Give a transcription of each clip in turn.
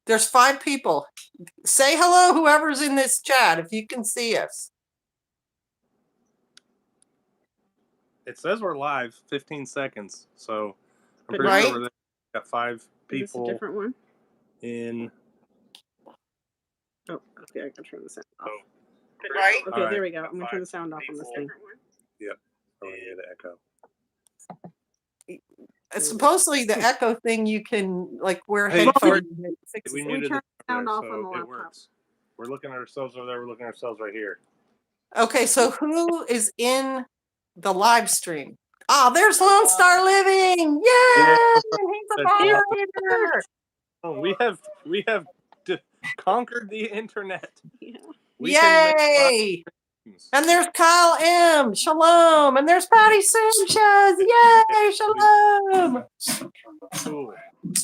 There's 5 people. Say hello, whoever's in this chat, if you can see us. It says we're live, 15 seconds. So I'm But pretty right? sure we've got 5 people. Is this a different one? In. Oh, okay, I can turn the sound off. Right? Okay, All there right. we go. I'm gonna turn the sound off on this thing. Yep. Oh, yeah, the echo. Supposedly the echo thing you can like wear Hey, headphones. We We muted turned the sound there, off on the so laptop. it works. We're looking at ourselves over there. We're looking at ourselves right here. Okay, so who is in the live stream? Oh, there's Lone Star Living! Yay! Yeah. He's a moderator! Oh, we have conquered the internet. Yeah. We can make Yay! lives. And there's Kyle M. Shalom. And there's Patty Sanchez. Yay! Shalom. Cool.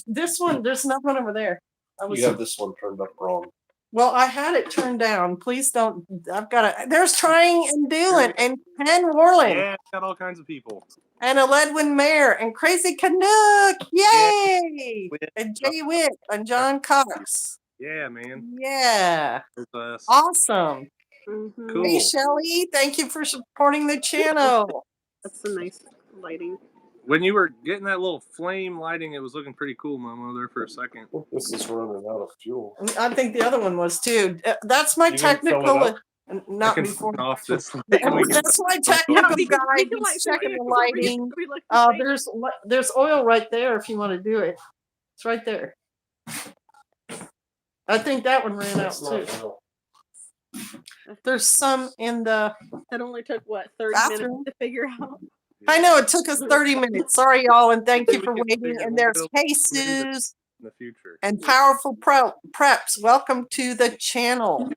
This one, there's nothing over there. You have this one turned up wrong. Well, I had it turned down. Please don't. I've got to. There's Trying and Doolin and Ken Warland Yeah, got all kinds of people. and a Ledwin Mayer and Crazy Canuck. Yay! Yeah. And Jay Witt and John Cox. Yeah, man. Yeah. There's us. Awesome. Mm-hmm. Cool. Hey, Shelly. Thank you for supporting the channel. That's some nice lighting. When you were getting that little flame lighting, it was looking pretty cool, Momo, there for a second. This is running out of fuel. I think the other one was too. That's my You gonna fill it technical. up? Not I can before. turn off this light. We can- That's my technical we guy. can He's light checking the the lighting. we look the same. There's oil right there if you want to do it. It's right there. I think that one ran out That's not too. real. There's some in the. That only took what 30 Bathroom. minutes to figure out. I know it took us 30 minutes. Sorry, y'all, and thank you We for can waiting. figure And we'll there's build maybe Jesus in the future. and Powerful Preps. Welcome to the channel.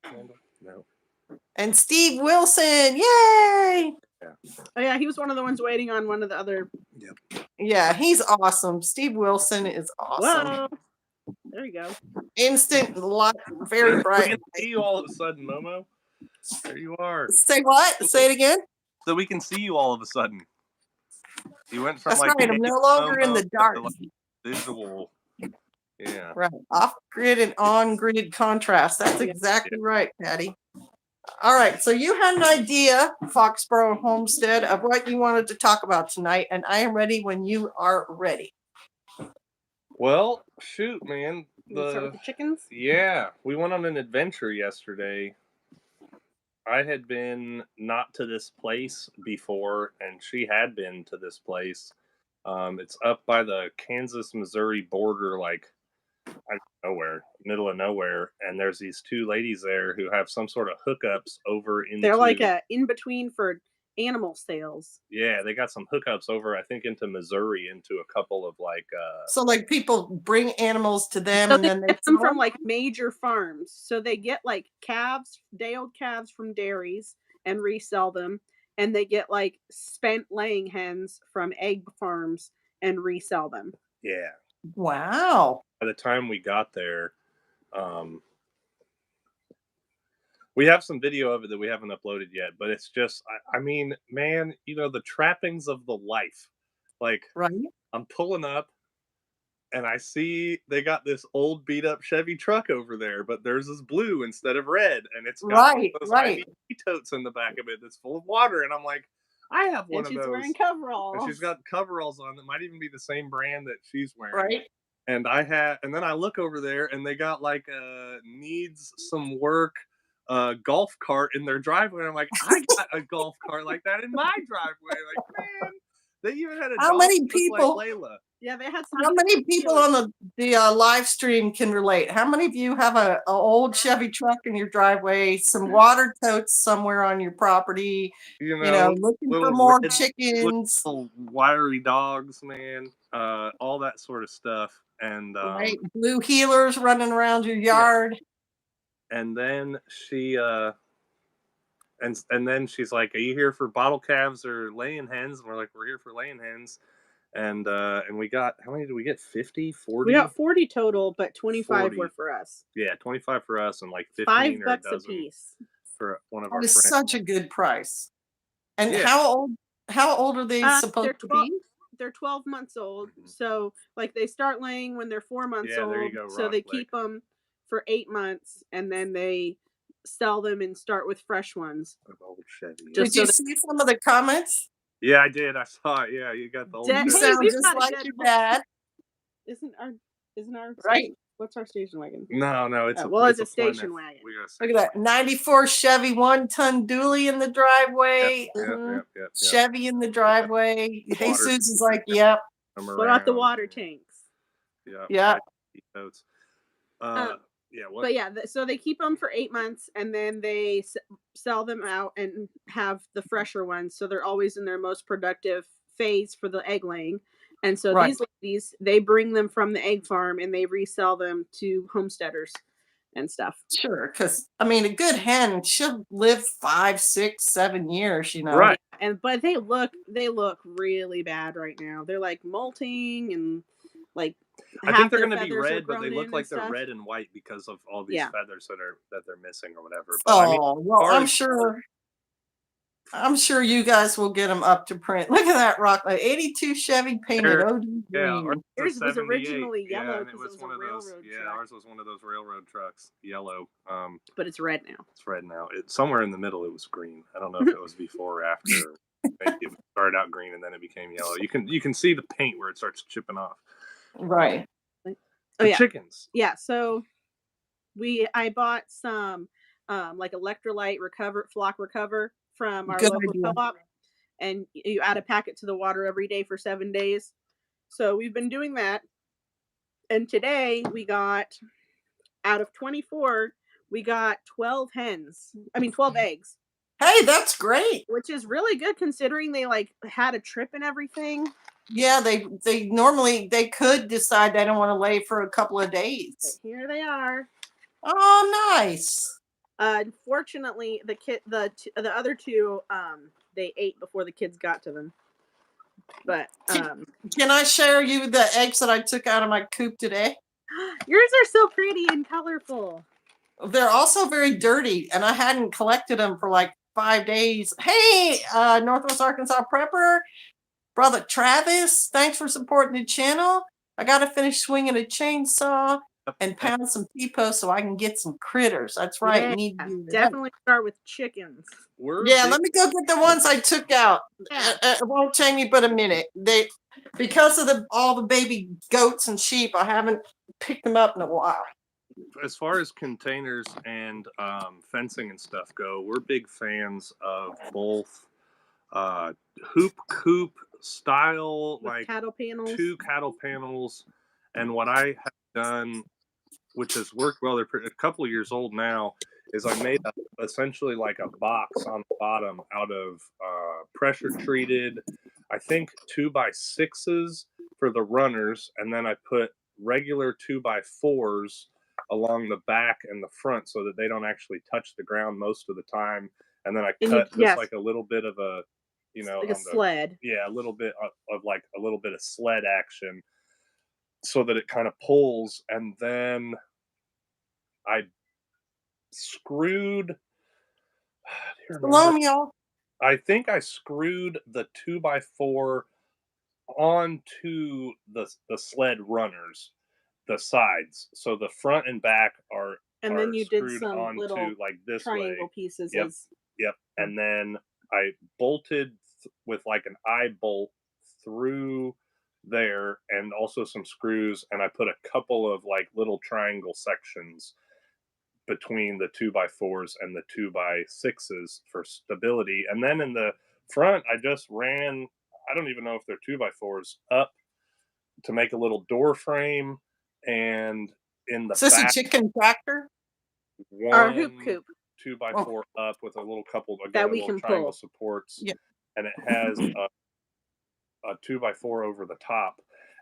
No. And Steve Wilson. Yay! Oh yeah, he was one of the ones waiting on one of the other. Yeah, he's awesome. Steve Wilson is awesome. Whoa. There you go. Instant light, very We bright. can see you all of a sudden, Momo. There you are. Say what? Say it again. So we can see you all of a sudden. You went from That's like right. I'm no longer in the Momo dark. to, like, visual. Yeah. Right. Off grid and on grid contrast. That's exactly right, Patty. All right. So you had an idea, Foxborough Homestead, of what you wanted to talk about tonight, and I am ready when you are ready. Well, shoot, man. You wanna start with the chickens? Yeah, we went on an adventure yesterday. I had been not to this place before, and she had been to this place. It's up by the Kansas-Missouri border, like nowhere, middle of nowhere, and there's these 2 ladies there who have some sort of hookups over into. They're like a in between for animal sales. Yeah, they got some hookups over, I think, into Missouri, into a couple of like. So, like, people bring animals to them, So and then they get them sell from like major farms. So they get like calves, day-old calves from dairies and resell them, and they get like spent laying hens from egg farms and resell them. Yeah. Wow. By the time we got there, we have some video of it that we haven't uploaded yet, but it's just, I mean, man, you know, the trappings of the life. Like, Right. I'm pulling up and I see they got this old beat up Chevy truck over there, but theirs is blue instead of red, and it's got one of those Right. IV totes in the back of it that's full of water, and I'm like, I have one And of she's those. wearing coveralls. And she's got coveralls on that might even be the same brand that she's wearing. Right. And and then I look over there and they got like needs some work golf cart in their driveway. And I'm like, I got a golf cart like that in my driveway. Like, man, they even had a How dog many just people- like Layla. Yeah, they had some. How many people on the live stream can relate? How many of you have a old Chevy truck in your driveway, some water totes somewhere on your property, You you know, looking for more red- chickens, little wiry dogs, man, all that sort of stuff. And right? Blue healers running around your yard. and then she and then she's like, "Are you here for bottle calves or laying hens?" And we're like, "We're here for laying hens." And we got, how many did we get? 50, 40? We got 40 total, but 25 40. were for us. Yeah, 25 for us and like 15 $5 or a a dozen piece. for one of That our is friends. such a good price. And Yeah. how old are they supposed They're to 12, be? they're 12 months old. Mhm. So like they start laying when they're 4 months Yeah, old. there you go, So Rock they Lake. keep them for 8 months, and then they sell them and start with fresh ones. An old Chevy. Just Did you so see some of the comments? Yeah, I did. I saw it. Yeah, you got the old Hey, You Chevy. sound we've just got a like good your one. dad. Isn't our Right. What's our station wagon? No, it's Well, it's a Plymouth. station wagon. We got a Look station at that 94 Chevy 1-ton dually in the driveway. wagon. Yep. Chevy in the driveway. Water. Jesus is like, yep, Come What about the around. water tanks? Yeah. yeah. Totes. Um, Yeah. What? But yeah, so they keep them for 8 months, and then they sell them out and have the fresher ones. So they're always in their most productive phase for the egg laying. And so Right. these ladies, they bring them from the egg farm and they resell them to homesteaders and stuff. Sure. Because, I mean, a good hen should live 5, 6, 7 years, you know. Right. But they look really bad right now. They're like molting and like I half think they're their going to be feathers are red, but they grown look in like and they're stuff. red and white because of all these Yeah. feathers that they're missing or whatever. But I mean, Oh, well, far I'm as- sure you guys will get them up to print. Look at that rock. 82 Chevy painted They're- OD yeah, green. ours Yours was 78. originally yellow Yeah, and 'cause it it was was a one of those. railroad Yeah, truck. ours was one of those railroad trucks, yellow. But it's red now. It's red now. Somewhere in the middle, it was green. I don't know if it was before or after. Maybe it started out green and then it became yellow. You can see the paint where it starts chipping off. Right. Oh, yeah. Chickens. Yeah, so I bought some like electrolyte flock recover from our Good local idea. co-op, and you add a packet to the water every day for 7 days. So we've been doing that, and today we got, out of 24, we got 12 eggs, Hey, that's great. which is really good considering they like had a trip and everything. Yeah, they normally they could decide they don't want to lay for a couple of But days. here they are. Oh, nice. Unfortunately, the other two, they ate before the kids got to them. But Can I share you the eggs that I took out of my coop today? yours are so pretty and colorful. They're also very dirty, and I hadn't collected them for like 5 days. Hey, Northwest Arkansas Prepper, brother Travis, thanks for supporting the channel. I got to finish swinging a chainsaw and pound some T-posts so I can get some critters. That's right. Yeah, Need to do that. definitely start with chickens. Yeah, let me go get the ones I took out. Yeah. It won't take me but a minute. Because of all the baby goats and sheep, I haven't picked them up in a while. As far as containers and fencing and stuff go, we're big fans of both hoop coop style, With like cattle panels. 2 cattle panels, and what I have done, which has worked well, they're a couple of years old now, is I made essentially like a box on the bottom out of pressure treated, I think 2x6s for the runners, and then I put regular 2x4s along the back and the front so that they don't actually touch the ground most of the time. And then I cut just like a little bit of a, like a sled. a little bit of like a little bit of sled action so that it kind of pulls. And then I screwed. Shalom, y'all. I think I screwed the 2x4 onto the sled runners, the sides, so the front and back are. And then you did screwed some onto little like this triangle way. pieces. Yep. And then I bolted with like an eye bolt through there, and also some screws, and I put a couple of like little triangle sections between the 2x4s and the 2x6s for stability. And then in the front, I just ran, I don't even know if they're 2x4s, up to make a little door frame. And in the Is this back, a chicken tractor? Or a hoop coop. 2x4 up with a little couple That we little can triangle pull. supports. Yep. And it has a 2x4 over the top.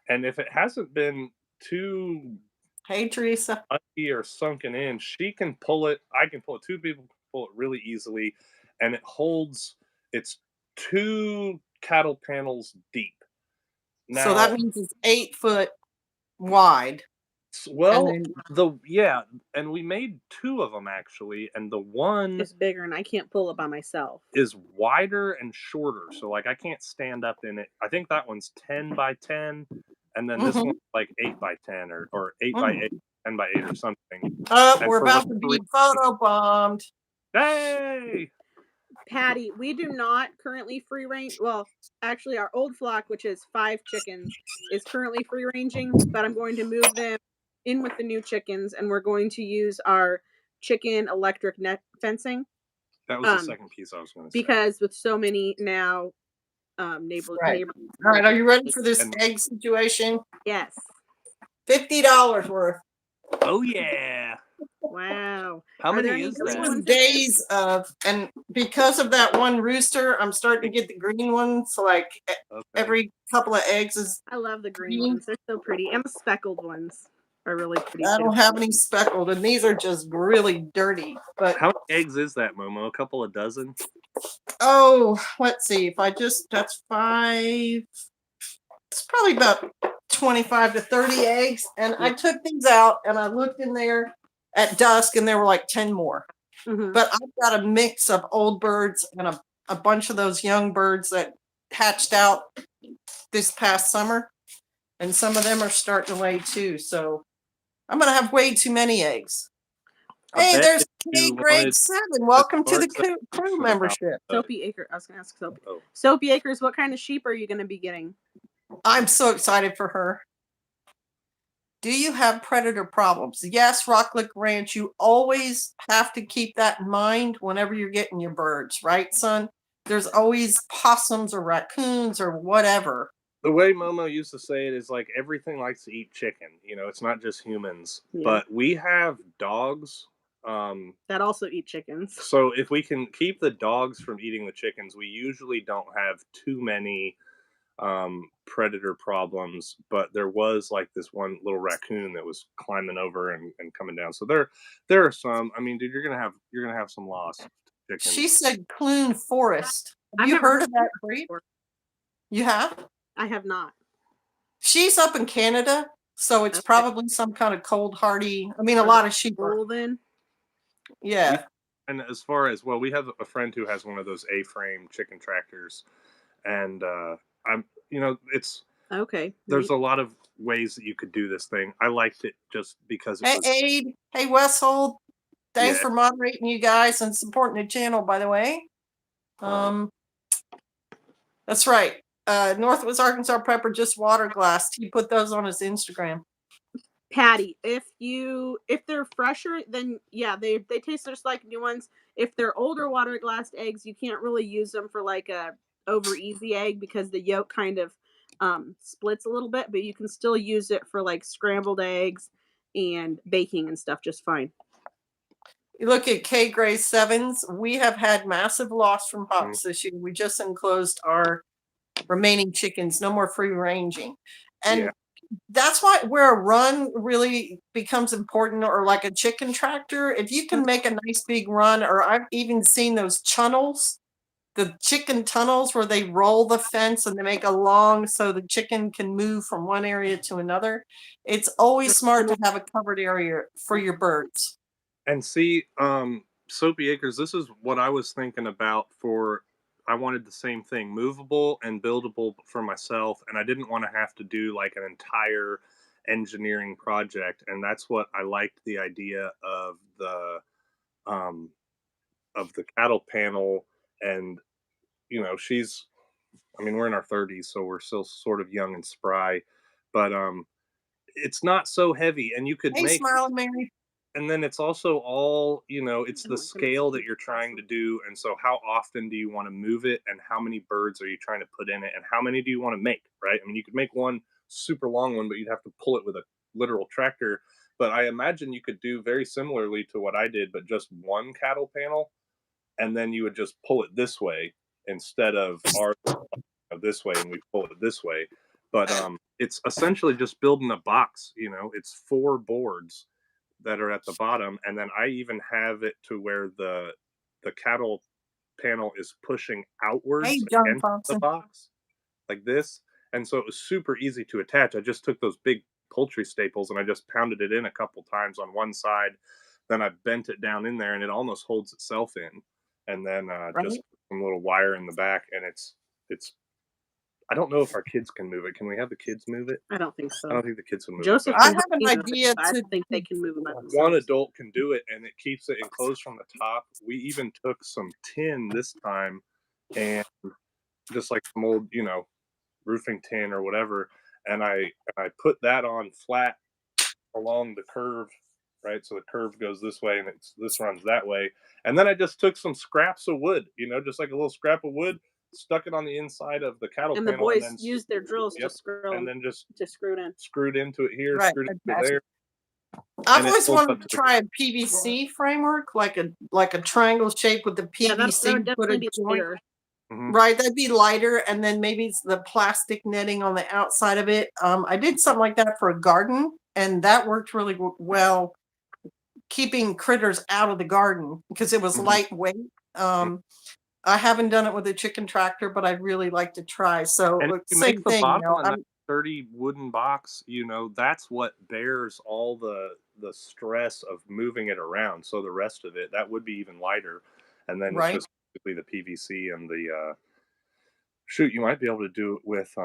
And if it hasn't been too Hey, Teresa. funky or sunken in, she can pull it. I can pull it. 2 people can pull it really easily, and it holds. It's 2 cattle panels deep. Now, So that means it's 8 foot wide. well, and and we made 2 of them actually, and the one It's bigger, and I can't pull it by myself. is wider and shorter. So like I can't stand up in it. I think that one's 10 by 10, and then this Mhm. one's like 8 by 10 or 8 by 8. 10 by 8 or something. Oh, And we're for about to whatever be reason- photo bombed. Hey! Patty, we do not currently free range. Well, actually, our old flock, which is 5 chickens, is currently free ranging, but I'm going to move them in with the new chickens, and we're going to use our chicken electric net fencing That was the Um, second piece I was going to say. because with so many now, neighbor. All right, are you ready for this And- egg situation? Yes. $50 worth. Oh yeah! Wow. How Are there many any is green This that? was ones in there? days of, and because of that one rooster, I'm starting to get the green ones. Like Okay. every couple of eggs is. I love the green Green. ones. They're so pretty, and the speckled ones are really pretty I too. don't have any speckled, and these are just really dirty. But How many eggs is that, Momo? A couple of dozen? oh, let's see. If I just that's 5. It's probably about 25 to 30 eggs. And I took these out and I looked in there at dusk, and there were like 10 more. Mhm. But I've got a mix of old birds and a bunch of those young birds that hatched out this past summer. And some of them are starting to lay too. So I'm going to have way too many eggs. I Hey, bet there's if K you grade wanted 7. Welcome to the start crew something membership. Soapy Acre. I was gonna ask Soapy. Oh. Soapy Acres. What kind of sheep are you gonna be getting? I'm so excited for her. Do you have predator problems? Yes, Rock Lick Ranch. You always have to keep that in mind whenever you're getting your birds, right, son? There's always possums or raccoons or whatever. The way Momo used to say it is like everything likes to eat chicken. You know, it's not just humans. Yeah. But we have dogs. That also eat chickens. So if we can keep the dogs from eating the chickens, we usually don't have too many predator problems. But there was like this one little raccoon that was climbing over and coming down. So there are some. I mean, dude, you're gonna have some lost chickens. She said Clune Forest. Have I've you never heard of that that breed? before. You have? I have not. She's up in Canada, so it's Okay. probably some kind of cold hardy. I mean, a lot of sheep are. Bull then. Yeah. And as far as we have a friend who has one of those A-frame chicken tractors, and it's Okay. there's a lot of ways that you could do this thing. I liked it just because it Hey, was Abe. Hey, Westhold. Thanks Yeah. for moderating, you guys, and supporting the channel, by the way. That's right. Northwest Arkansas Prepper just water glassed. He put those on his Instagram. Patty, if they're fresher, then yeah, they taste just like new ones. If they're older water glassed eggs, you can't really use them for like a over easy egg because the yolk kind of splits a little bit, but you can still use it for like scrambled eggs and baking and stuff just fine. You look at K Gray 7s. We have had massive loss from hops this year. We just enclosed our remaining chickens. No more free ranging. And Yeah. that's why where a run really becomes important, or like a chicken tractor. If you can make a nice big run, or I've even seen those tunnels, the chicken tunnels where they roll the fence and they make a long so the chicken can move from one area to another. It's always smart to have a covered area for your birds. And see, Soapy Acres, this is what I was thinking about I wanted the same thing, movable and buildable for myself, and I didn't want to have to do like an entire engineering project, and that's what I liked the idea of the cattle panel. And we're in our 30s, so we're still sort of young and spry, but it's not so heavy, and you could Hey, make Smiling Mary. and then it's also all it's I the don't think scale that it's you're trying to do, and so how often do you want to move it, and how many birds are you trying to put in it, and how many do you want to make, right? I mean, you could make one super long one, but you'd have to pull it with a literal tractor. But I imagine you could do very similarly to what I did, but just one cattle panel, and then you would just pull it this way instead of our this way, and we pull it this way. But it's essentially just building a box. It's 4 boards that are at the bottom, and then I even have it to where the cattle panel is pushing outwards Hey, John against the Thompson. box like this, and so it was super easy to attach. I just took those big poultry staples and I just pounded it in a couple times on one side, then I bent it down in there, and it almost holds itself in, and then just Right. some little wire in the back, and it's I don't know if our kids can move it. Can we have the kids move it? I don't think so. I don't think the kids can move Joseph, it. but I can have an move it, idea but I to- don't think they can move it by one themselves. adult can do it, and it keeps it enclosed from the top. We even took some tin this time, and just like some old, roofing tin or whatever, and I put that on flat along the curve, right? So the curve goes this way, and this runs that way. And then I just took some scraps of wood, just like a little scrap of wood, stuck it on the inside of the cattle And the panel, boys and then used their drills Yep, to screw and them, then just to screw it in. screwed into it here, Right, screwed it attached. there. I've And it always folds up wanted to to the- try a PVC framework, like a triangle shape with the Yeah, that PVC would put definitely a be joint. lighter. Mhm. Right, that'd be lighter, and then maybe it's the plastic netting on the outside of it. I did something like that for a garden, and that worked really well, keeping critters out of the garden because it was Mhm. lightweight. I haven't done it with a chicken tractor, but I'd really like to try. So And if you same make the thing, bottom in I'm- that sturdy wooden box, that's what bears all the stress of moving it around. So the rest of it, that would be even lighter. And then Right. it's just basically the PVC and the shoot, you might be able to do it with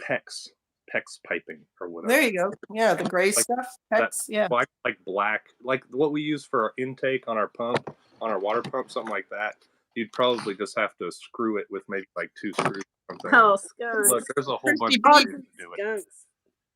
PEX piping or whatever. there you go. Yeah, the gray Like stuff. that Hex, yeah. like black, like what we use for our intake on our pump, on our water pump, something like that. You'd probably just have to screw it with maybe like 2 screws or something. Oh, skunks. Look, there's a whole bunch of Pretty ways to do it. Skunks.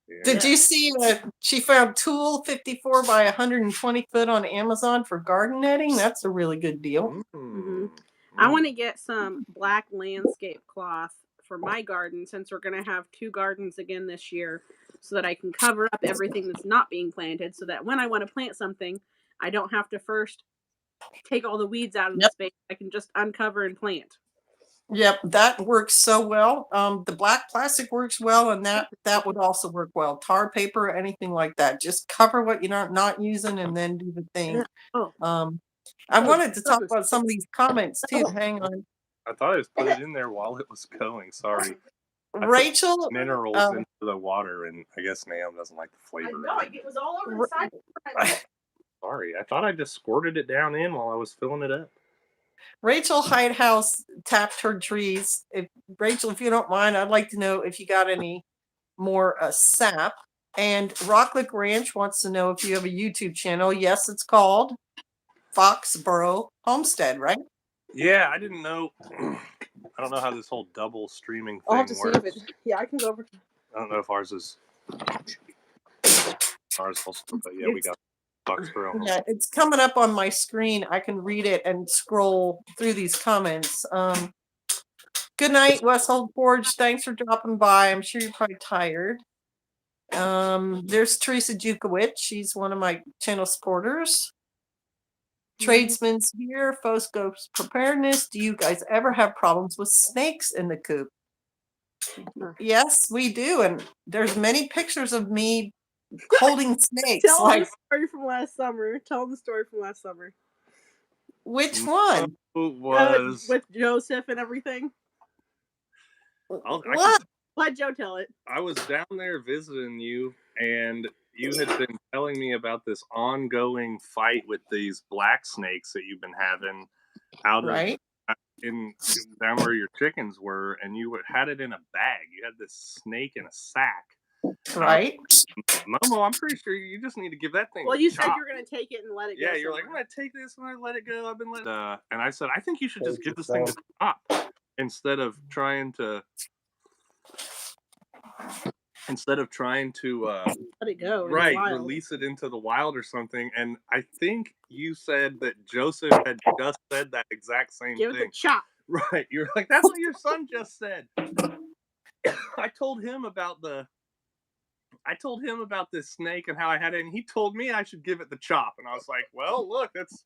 Yeah. Did you see she found Tool 54 by 120 foot on Amazon for garden netting? That's a really good deal. Mm. I want to get some black landscape cloth for my garden since we're going to have 2 gardens again this year so that I can cover up everything that's not being planted so that when I want to plant something, I don't have to first take all the weeds out of the Yep. space. I can just uncover and plant. Yep, that works so well. The black plastic works well, and that would also work well. Tar paper, anything like that. Just cover what you're not using, and then do the thing. Oh. I Oh, wanted to talk goodness. about some of these comments too. Hang on, I thought I just put it in there while it was going. Sorry. I put Rachel. Minerals um, into the water, and I guess Nam doesn't like the flavor. of it. it was all over the side. Sorry, I thought I just squirted it down in while I was filling it up. Rachel Hidehouse tapped her trees. Rachel, if you don't mind, I'd like to know if you got any more sap. And Rocklick Ranch wants to know if you have a YouTube channel. Yes, it's called Foxborough Homestead, right? Yeah, I didn't know. I don't know how this whole double streaming I'll have thing to see works. if it. Yeah, I can go over. I don't know if ours is. Ours also, but yeah, we got Foxborough. Yeah, it's coming up on my screen. I can read it and scroll through these comments. Good night, Westhold Forge. Thanks for dropping by. I'm sure you're probably tired. There's Teresa Jukowicz. She's one of my channel supporters. Tradesman's here. Foscope's preparedness. Do you guys ever have problems with snakes in the coop? Yes, we do. And there's many pictures of me holding snakes. Tell Like, the story from last summer. Tell the story from last summer. which one? Who was? With Joseph and everything. What? Let Joe tell it. I was down there visiting you, and you had been telling me about this ongoing fight with these black snakes that you've been having out of Right? in down where your chickens were, and you had it in a bag. You had this snake in a sack. Right? Momo, I'm pretty sure you just need to give that thing. Well, a you said chop. you were going to take it and let it go. Yeah, you're like, I'm somewhere. gonna take this and I let it go. I've been letting. And I said, I think you should just Take give it this thing down. to stop instead of trying to. Let it go. in the Right, wild. release it into the wild or something. And I think you said that Joseph had just said that exact same Give it thing. the chop. Right, you're like, that's what your son just said. I told him about this snake and how I had it, and he told me I should give it the chop. And I was like, well, look, that's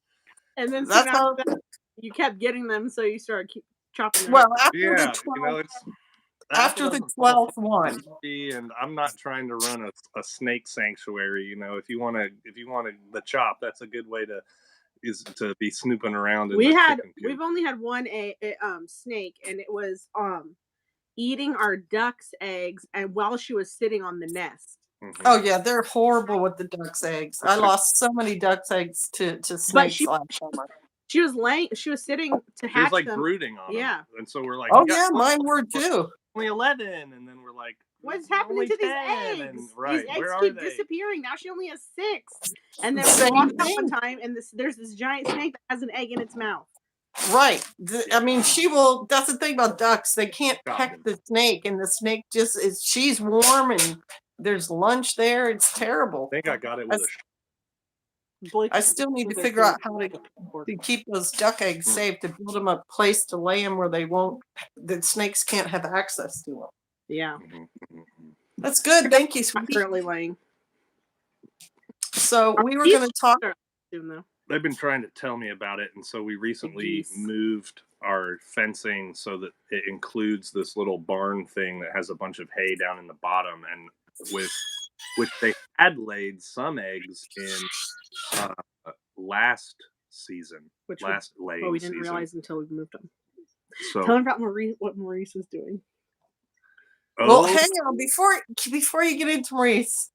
And then That's soon how. after that, you kept getting them, so you started chopping them. Well, after yeah, the 12, it's after the doesn't fall 12th one. and I'm not trying to run a snake sanctuary. If you want the chop, that's a good way to be snooping around. In the chicken coop. We've only had one snake, and it was eating our duck's eggs, and while she was sitting on the nest. Mhm. Oh yeah, they're horrible with the duck's eggs. I lost so many duck's eggs to snakes she- last summer. She was sitting to She was hatch like them. brooding on Yeah. them, and so we're like, Oh "We got yeah, one mine more." were too. only 11, and then we're like, What's "There's happening only to these 10," eggs? and right, These eggs where are keep they? disappearing. Now she only has 6. And then we Same walked out thing. one time, and there's this giant snake that has an egg in its mouth. Right. I mean, she will. That's the thing about ducks. They can't Got peck them. the snake, and the snake just is. She's warm, and there's lunch there. It's terrible. I think I got it with a I still need to figure out how to keep those duck eggs safe, to build them a place to lay them where they won't. The snakes can't have access to them. Yeah. That's good. Thank you, Not sweetie. currently laying. So we were going to talk. Soon, though. They've been trying to tell me about it, and so we recently moved our fencing so that it includes this little barn thing that has a bunch of hay down in the bottom, and with which they had laid some eggs in last season, Which last laying we didn't season. realize until we moved them. So, Tell them about what Maurice is doing. Well, hang on before you get into Maurice.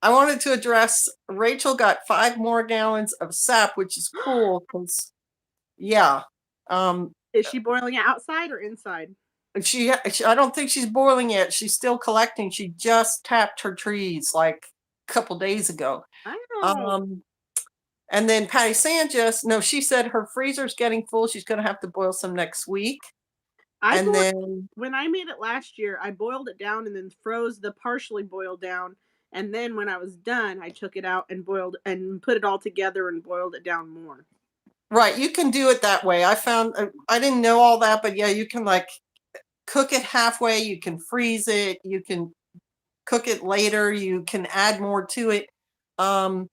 I wanted to address Rachel got 5 more gallons of sap, which is cool because, yeah. Is she boiling it outside or inside? She I don't think she's boiling yet. She's still collecting. She just tapped her trees like a couple days ago. Oh. And then Patty Sanchez, no, she said her freezer's getting full. She's going to have to boil some next week. When I made it last year, I boiled it down and then froze the partially boiled down. And then when I was done, I took it out and boiled and put it all together and boiled it down more. Right. You can do it that way. I found, I didn't know all that, but yeah, you can like cook it halfway. You can freeze it. You can cook it later. You can add more to it. John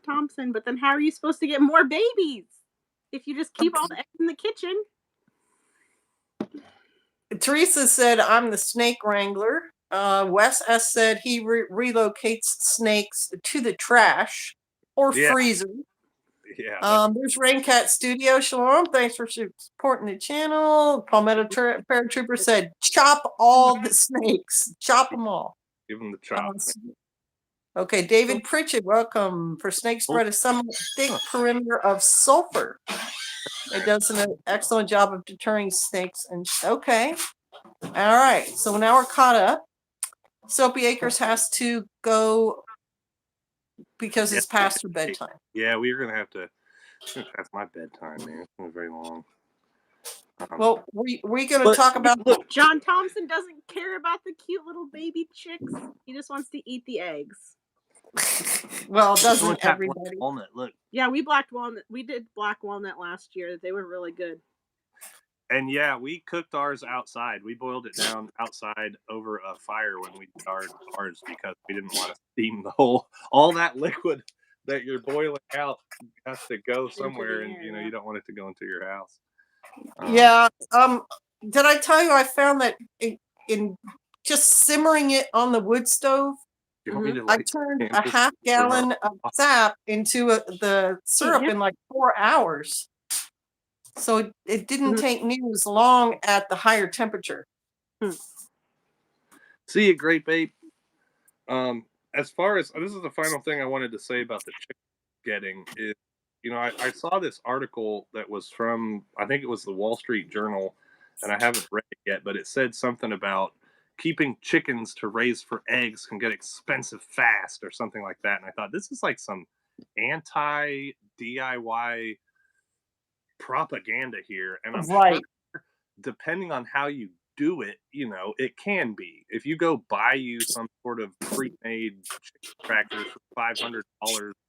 Thompson, but then how are you supposed to get more babies if you just keep all the eggs in the kitchen? Teresa said, I'm the snake wrangler. Wes S. said he relocates snakes to the trash or freezer. Yeah. There's Raincat Studio. Shalom. Thanks for supporting the channel. Palmetto Paratrooper said, chop all the snakes. Chop them all. Give them the chop. Okay, David Pritchett, welcome. For snake spread a somewhat thick perimeter of sulfur. It does an excellent job of deterring snakes. And okay. All right. So now we're caught up. Soapy Acres has to go because it's past her bedtime. Yeah, we're gonna have to. It's gonna pass my bedtime, man. It's been very long. Well, we're going to talk about. Look, John Thompson doesn't care about the cute little baby chicks. He just wants to eat the eggs. Well, doesn't everybody? Walnut, look. Yeah, we did black walnut last year. They were really good. And yeah, we cooked ours outside. We boiled it down outside over a fire when we did ours because we didn't want to steam all that liquid that you're boiling out has to go somewhere, and you don't want it to go into your house. Yeah. Did I tell you I found that in just simmering it on the wood stove, I turned a half gallon of sap into the syrup in like 4 hours. So it didn't take me as long at the higher temperature. See you, great babe. As far as this is the final thing I wanted to say about the chicken getting is, I saw this article that was from, I think it was the Wall Street Journal, and I haven't read it yet, but it said something about keeping chickens to raise for eggs can get expensive fast or something like that. And I thought, this is like some anti-DIY propaganda here. And I'm sure, depending on how you do it, it can be. If you go buy you some sort of pre-made chicken crackers for $500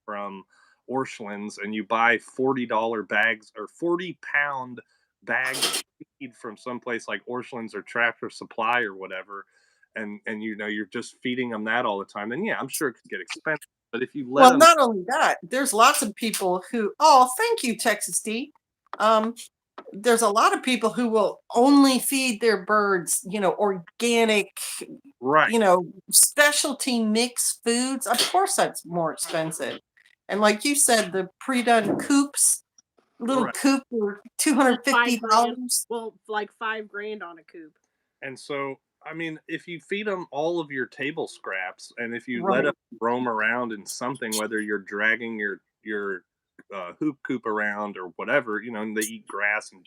from Orscheln's, and you buy $40 bags or 40-pound bags of feed from someplace like Orscheln's or Tractor Supply or whatever, and you're just feeding them that all the time, then yeah, I'm sure it could get expensive. But if you let them... not only that, there's lots of people who, thank you, Texas D. There's a lot of people who will only feed their birds, organic, specialty mixed foods. Of course, that's more expensive. And like you said, the pre-done coops, coop were $250. Well, like $5,000 on a coop. And so, I mean, if you feed them all of your table scraps, and if you let them roam around in something, whether you're dragging your hoop coop around or whatever, and they eat grass and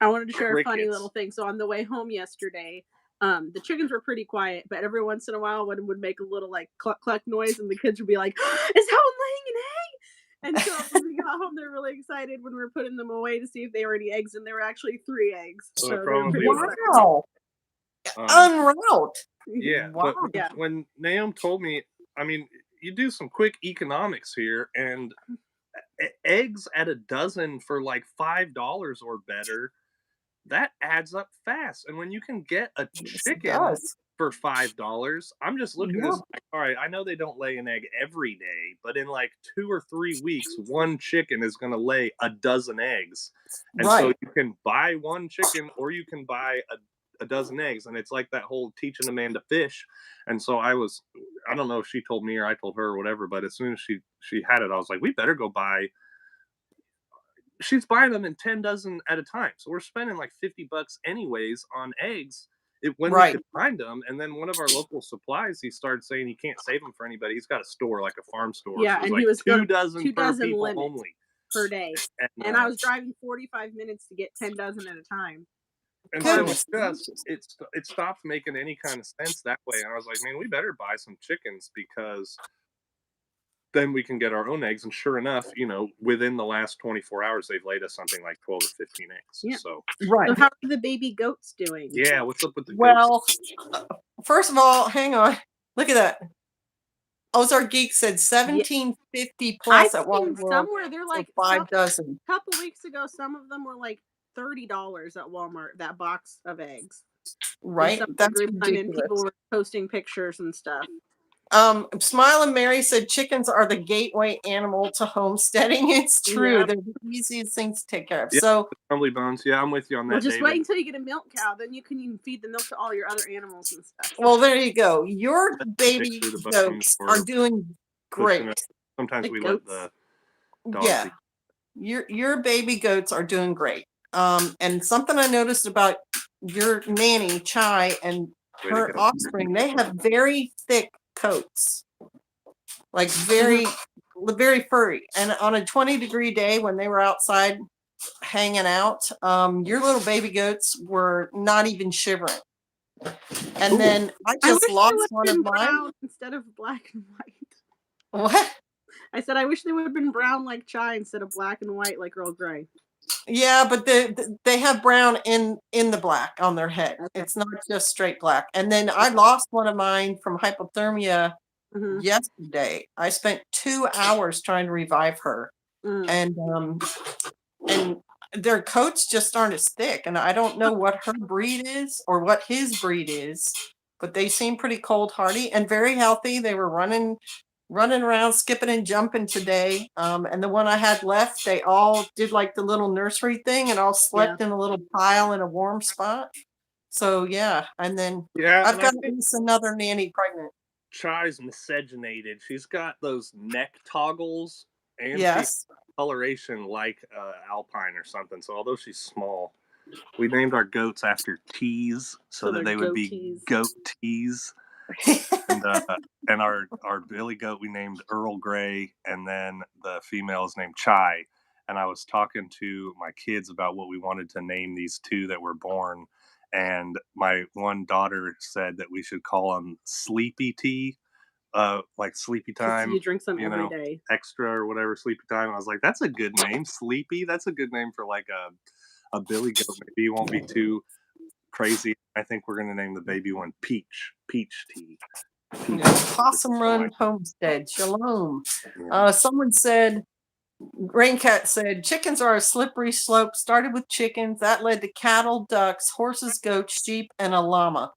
I wanted to share a funny Crickets. little thing. So on the way home yesterday, the chickens were pretty quiet, but every once in a while, one would make a little like cluck cluck noise, and the kids would be like, "Is Helen laying an egg?" And so when we got home, they were really excited when we were putting them away to see if there were any eggs, and there were actually 3 eggs. So So it they were probably pretty was. excited. Wow. Um, Unroute. yeah, Wow. but Yeah. when Naomi told me, I mean, you do some quick economics here, and eggs at a dozen for like $5 or better, that adds up fast. And when you can get a Yes, it chicken does. for $5, I'm just looking at Yeah. this like, all right, I know they don't lay an egg every day, but in like 2 or 3 weeks, one chicken is going to lay a dozen eggs. And so Right. you can buy one chicken or you can buy a dozen eggs. And it's like that whole teaching a man to fish. And so I don't know if she told me or I told her or whatever, but as soon as she had it, I was like, we better go buy. She's buying them in 10 dozen at a time. So we're spending like $50 anyways on eggs when we Right. could find them. And then one of our local supplies, he started saying he can't save them for anybody. He's got a store, like a farm store. Yeah, so it's and like he was 2 going dozen 2 per dozen people limit only. per day. And, And I was driving 45 minutes to get 10 dozen at a time. and so Goodness it stopped making any kind of sense that way. And I was like, man, we better buy some chickens because then we can get our own eggs. And sure enough, within the last 24 hours, they've laid us something like 12 or 15 eggs. Yeah. So, Right. So how are the baby goats doing? yeah, what's up with the goats? Well, first of all, hang on. Look at that. Ozark Geek said 1750 plus I've at Walmart seen World somewhere they're for like 5 dozen. a couple weeks ago, some of them were like $30 at Walmart, that box of eggs. In Right? some of the That's groups I'm in, ridiculous. people were posting pictures and stuff. Smile and Mary said chickens are the gateway animal to homesteading. It's true. Yep. They're the easiest things to take care of. Yep. So Crumbly bones. Yeah, I'm with you on that. Well, just David. wait until you get a milk cow, then you can feed the milk to all your other animals and stuff. well, there you go. Your That's the baby picture of the bones goats or are doing pushing great. it. Sometimes The we goats. let the dogs Yeah. eat. Your baby goats are doing great. And something I noticed about your nanny, Chai, and Way to her go. offspring, they have very thick coats. Like very furry. And on a 20-degree day when they were outside hanging out, your little baby goats were not even shivering. And then I I just wish they lost would one have of been mine. brown instead of black and white. What? I said I wish they would have been brown like Chai instead of black and white like Earl Grey. Yeah, but they have brown in the black on their head. Okay. It's not just straight black. And then I lost one of mine from hypothermia Mhm. yesterday. I spent 2 hours trying to revive her. Mm. And their coats just aren't as thick. And I don't know what her breed is or what his breed is, but they seem pretty cold hardy and very healthy. They were running around, skipping and jumping today. And the one I had left, they all did like the little nursery thing and all slept in a little pile in a warm spot. So yeah, and then Yeah, I've and got I at think least another nanny pregnant. Chai's miscegenated. She's got those neck toggles and she's Yes. coloration like Alpine or something. So although she's small, we named our goats after teas so that they're they would be goatees. goat teas. And our billy goat we named Earl Grey, and then the female is named Chai. And I was talking to my kids about what we wanted to name these two that were born, and my one daughter said that we should call them Sleepy Tea, like sleepy 'Cause time, you drink some you every know, day. extra or whatever, sleepy time. I was like, that's a good name, Sleepy. That's a good name for like a billy goat. Maybe you won't be too crazy. I think we're gonna name the baby one Peach Tea. Possum Run Homestead. Shalom. Someone said, Raincat said, chickens are a slippery slope. Started with chickens. That led to cattle, ducks, horses, goats, sheep, and a llama.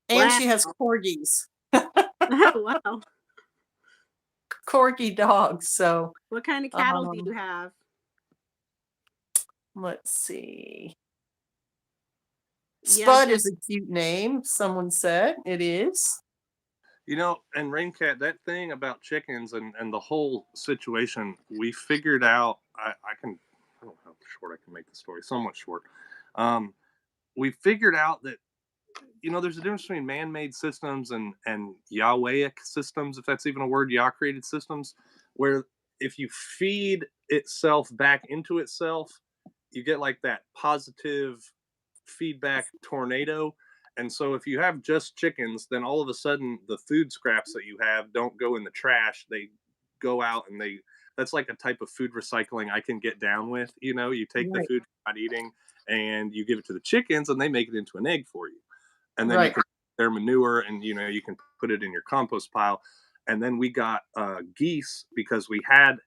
And she has corgis. Wow. Corgi dogs. So What kind of cattle do you have? let's see. Yeah, Spud is a cute name. Someone said it is. You know, and Raincat, that thing about chickens and the whole situation, we figured out. I don't know how short I can make the story. Somewhat short. We figured out that there's a difference between man-made systems and Yahwehic systems, if that's even a word. Yah-created systems, where if you feed itself back into itself, like that positive feedback tornado. And so if you have just chickens, then all of a sudden the food scraps that you have don't go in the trash. They go out and that's like a type of food recycling I can get down with. You take the Right. food you're not eating and you give it to the chickens and they make it into an egg for you. And then you Right. can their manure and you can put it in your compost pile. And then we got geese because we had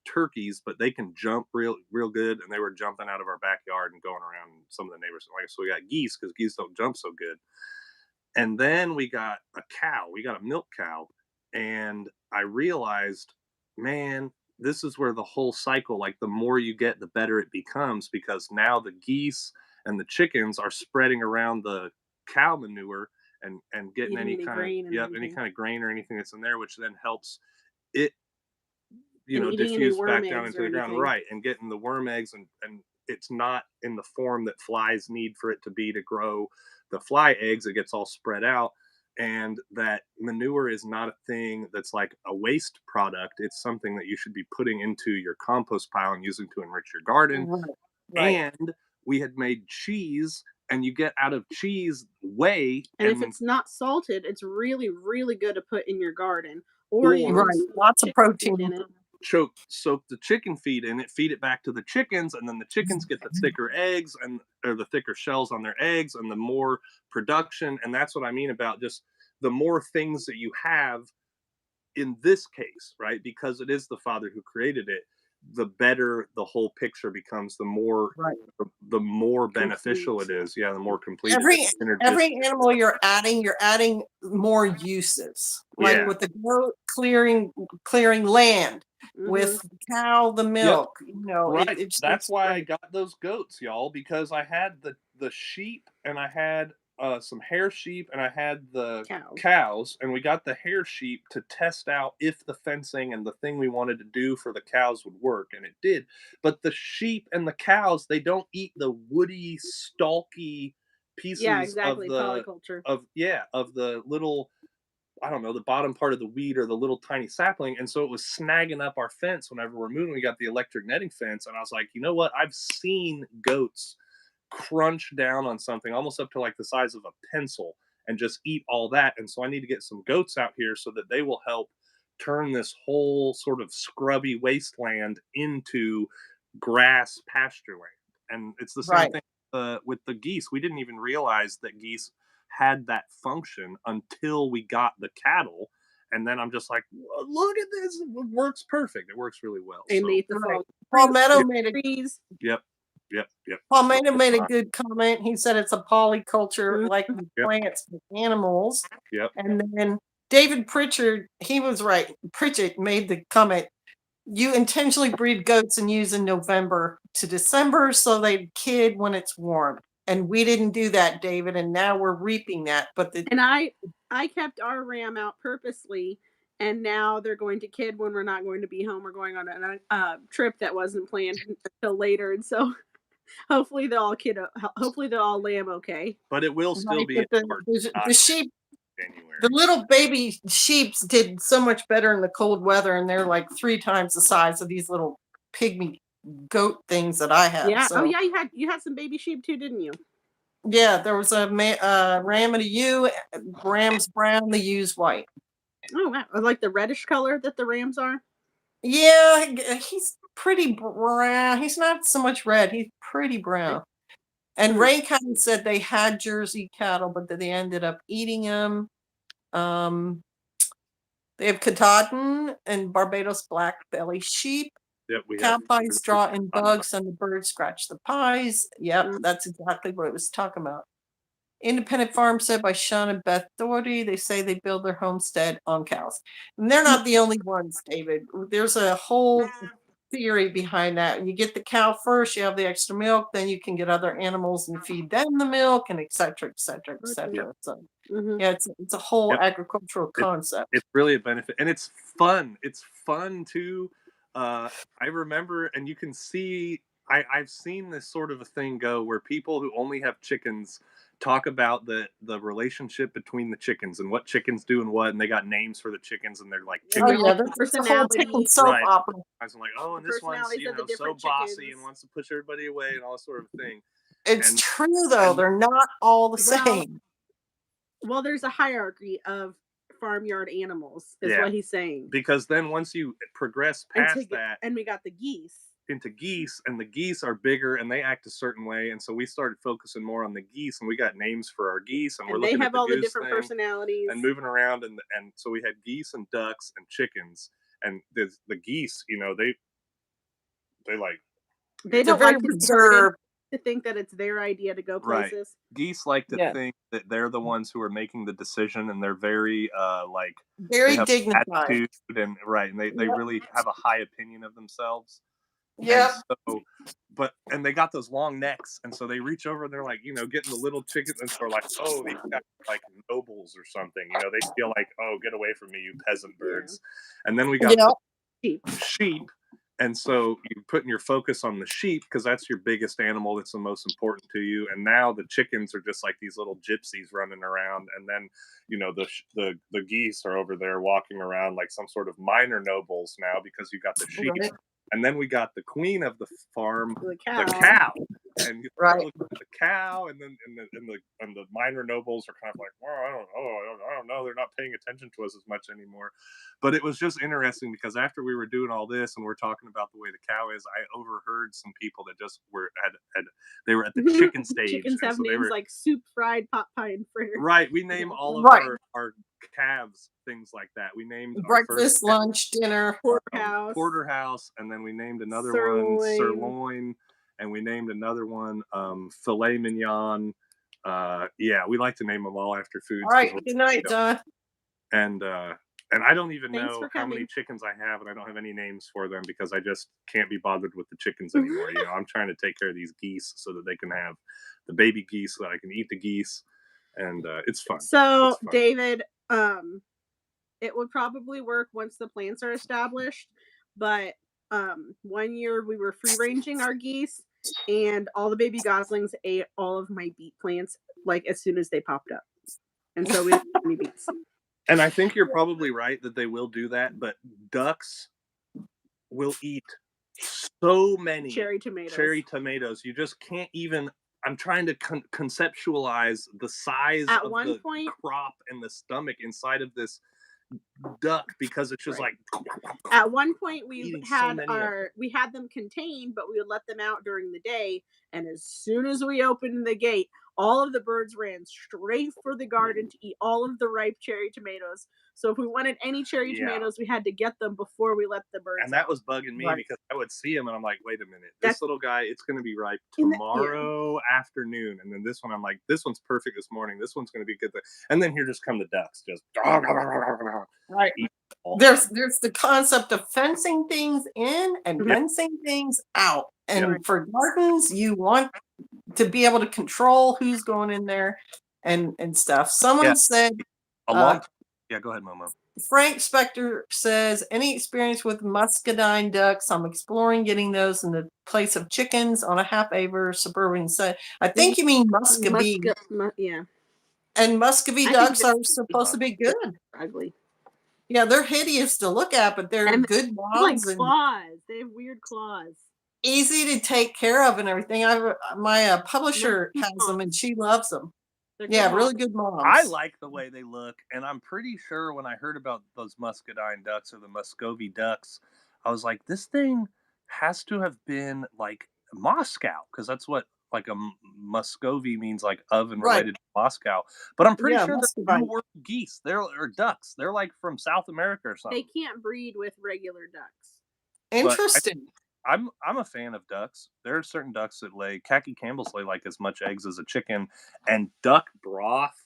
turkeys, but they can jump real good, and they were jumping out of our backyard and going around some of the neighbors. So we got geese because geese don't jump so good. And then we got a cow. We got a milk cow, and I realized, man, this is where the whole cycle, like the more you get, the better it becomes, because now the geese and the chickens are spreading around the cow manure and getting Eating any grain and any everything. kind of grain or anything that's in there, which then helps it And eating any diffuse worm back down eggs into or the ground, anything. right? And getting the worm eggs, and it's not in the form that flies need for it to be to grow the fly eggs. It gets all spread out, and that manure is not a thing that's like a waste product. It's something that you should be putting into your compost pile and using to enrich your garden. Right. Right. And we had made cheese, and you get out of cheese whey, And if it's not salted, it's really, really good to put in your garden. Or you Or- Right. use Lots of chicken feed protein. in it. soak the chicken feed in it, feed it back to the chickens, and then the chickens get the thicker eggs or the thicker shells on their eggs, and the more production. And that's what I mean about just the more things that you have in this case, right? Because it is the Father who created it, the better the whole picture becomes, the more Right. the more beneficial Complete. it is. Yeah, the more complete Every it is. every animal you're adding more uses. Like Yeah. with the goat, clearing land. Mhm. With the cow, the milk. Right. It's That's why I great. got those goats, y'all, because I had the sheep, and I had some hair sheep, and I had the Cows. cows, and we got the hair sheep to test out if the fencing and the thing we wanted to do for the cows would work, and it did. But the sheep and the cows, they don't eat the woody, stalky pieces Yeah, exactly. of the Polyculture. of the little, I don't know, the bottom part of the weed or the little tiny sapling. And so it was snagging up our fence whenever we're moving. We got the electric netting fence. And I was like, you know what? I've seen goats crunch down on something almost up to like the size of a pencil and just eat all that. And so I need to get some goats out here so that they will help turn this whole sort of scrubby wasteland into grass pasture land. And it's the same Right. thing with the geese. We didn't even realize that geese had that function until we got the cattle. And then I'm just like, look at this. It works perfect. It works really well. And So, they eat the Right. fall Palmetto made a trees. yep. Palmetto made a good comment. He said it's a polyculture Mhm. like with Yep. plants and animals. Yep. And then David Pritchard, he was right. Pritchard made the comment. You intentionally breed goats and use in November to December so they kid when it's warm. And we didn't do that, David, and now we're reaping that. But And I kept our ram out purposely, and now they're going to kid when we're not going to be home. We're going on a trip that wasn't planned until later, and so hopefully they'll all hopefully they'll all lamb okay. But it will still right, be but in March, the not sheep, January. the little baby sheeps did so much better in the cold weather, and they're like 3 times the size of these little pygmy goat things that I have. Yeah. So Oh yeah, you had some baby sheep too, didn't you? yeah, there was a ram and a ewe. Ram's brown, the ewe's white. Oh wow, like the reddish color that the rams are. Yeah, he's pretty brown. He's not so much red. He's pretty brown. And Hmm. Ray County said they had Jersey cattle, but that they ended up eating them. They have Katahdin and Barbados black belly sheep. Yep, we Cow have pies draw in bugs, and the birds scratch the pies. Yep, Mm. that's exactly what it was talking about. Independent Farm said by Sean and Beth Doherty, they say they build their homestead on cows. And they're not the only ones, David. There's a whole theory behind that. You get the cow first, you have the extra milk, then you can get other animals and feed them the milk, and et cetera, et cetera, et cetera. So Mhm. yeah, it's a whole Yep. agricultural concept. It's really a benefit, and it's fun. It's fun too. I remember, and you can see, I've seen this sort of a thing go where people who only have chickens talk about the relationship between the chickens and what chickens do and what, and they got names for the chickens, and they're like Yeah. Oh chicken. yeah, there's a whole chicken Personalities. soap Right. opera. I was like, oh, and The this one's personalities of the so different bossy chickens. and wants to push everybody away and all that sort of thing. It's And- true though; and- they're not all the Well, same. Well, there's a hierarchy of farmyard animals, is Yeah. what he's saying. Because then once you progress past that And we got the geese. into geese, and the geese are bigger and they act a certain way, and so we started focusing more on the geese, and we got names for our geese, and we're And they looking have at all the goose different thing personalities. and moving around, and so we had geese and ducks and chickens, and the geese, they like They They're don't very like to, reserved. to think that it's their idea to go Right. places. geese like to Yeah. think that they're the ones who are making the decision, and they're very like Very they have dignified. attitude, and they Yep. really have a high opinion of themselves. Yep. And so, and they got those long necks, and so they reach over and they're like, getting the little chickens, and so they're like, oh, these guys are like nobles or something. They feel like, oh, get away from me, you peasant birds. And then we got Yep. Sheep. the sheep, and so you're putting your focus on the sheep because that's your biggest animal, that's the most important to you. And now the chickens are just like these little gypsies running around, and then the geese are over there walking around like some sort of minor nobles now because you got the sheep. Right. And then we got the queen of the farm, The the cow. cow, and you Right. look at the cow, and then and the minor nobles are kind of like, well, I don't know, they're not paying attention to us as much anymore. But it was just interesting because after we were doing all this and we're talking about the way the cow is, I overheard some people that just were they were at the chicken stage. Chickens and have so they names were, like soup, fried, pot pie, and fritter. right. We name all of Right. our calves things like that. We named our Breakfast, first lunch, dinner. Porterhouse. porterhouse, and then we named another one Sirloin. sirloin, and we named another one filet mignon. Yeah, we like to name them all after foods. All 'cause right. we're- Good night, Don. And I don't even Thanks know for how many coming. chickens I have, and I don't have any names for them because I just can't be bothered with the chickens anymore. I'm trying to take care of these geese so that they can have the baby geese, so that I can eat the geese, and it's fun. So, It's fun. David, it would probably work once the plants are established, but 1 year we were free ranging our geese, and all the baby goslings ate all of my beet plants like as soon as they popped up, and so we didn't have any beets. And I think you're probably right that they will do that, but ducks will eat so many Cherry tomatoes. cherry tomatoes. You just can't even. I'm trying to conceptualize the size At of one the point- crop and the stomach inside of this duck, because it's just Right. like At one point, we Eating so had many of them. we had them contained, but we would let them out during the day. And as soon as we opened the gate, all of the birds ran straight for the garden to eat all of the ripe cherry tomatoes. So if we wanted any cherry Yeah. tomatoes, we had to get them before we let the birds And that out. was bugging me Right. because I would see him and I'm like, wait a minute, this That's- little guy, it's going to be ripe In the- tomorrow afternoon. And then this one, I'm like, this one's perfect this morning. This one's going to be good. And then here just come the ducks, just Right. all- There's the concept of fencing things in and Mhm. fencing things out. And Yeah. for gardens, you want to be able to control who's going in there and stuff. Someone Yeah. said, a long. Yeah, go ahead, Momo. Frank Spector says, any experience with muscadine ducks? I'm exploring getting those in the place of chickens on a half-acre suburban site. I think you mean muscovy. Yeah, And muscovy I think ducks they're are supposed to be good. ugly. Yeah, they're hideous to look at, but they're And good They're like moms and claws. They have weird claws. easy to take care of and everything. My publisher They're has good them and she loves them. They're Yeah, good really moms. good moms. I like the way they look, and I'm pretty sure when I heard about those muscadine ducks or the Muscovy ducks, I was like, this thing has to have been like Moscow, because that's what like a Muscovy means, like oven Right. related to Moscow. But I'm pretty Yeah, sure they're Muscovite. New World geese. Or ducks. They're like from South America or They something. can't breed with regular ducks. Interesting. I'm a fan of ducks. There are certain ducks that lay. Khaki Campbell's lay like as much eggs as a chicken, and duck broth,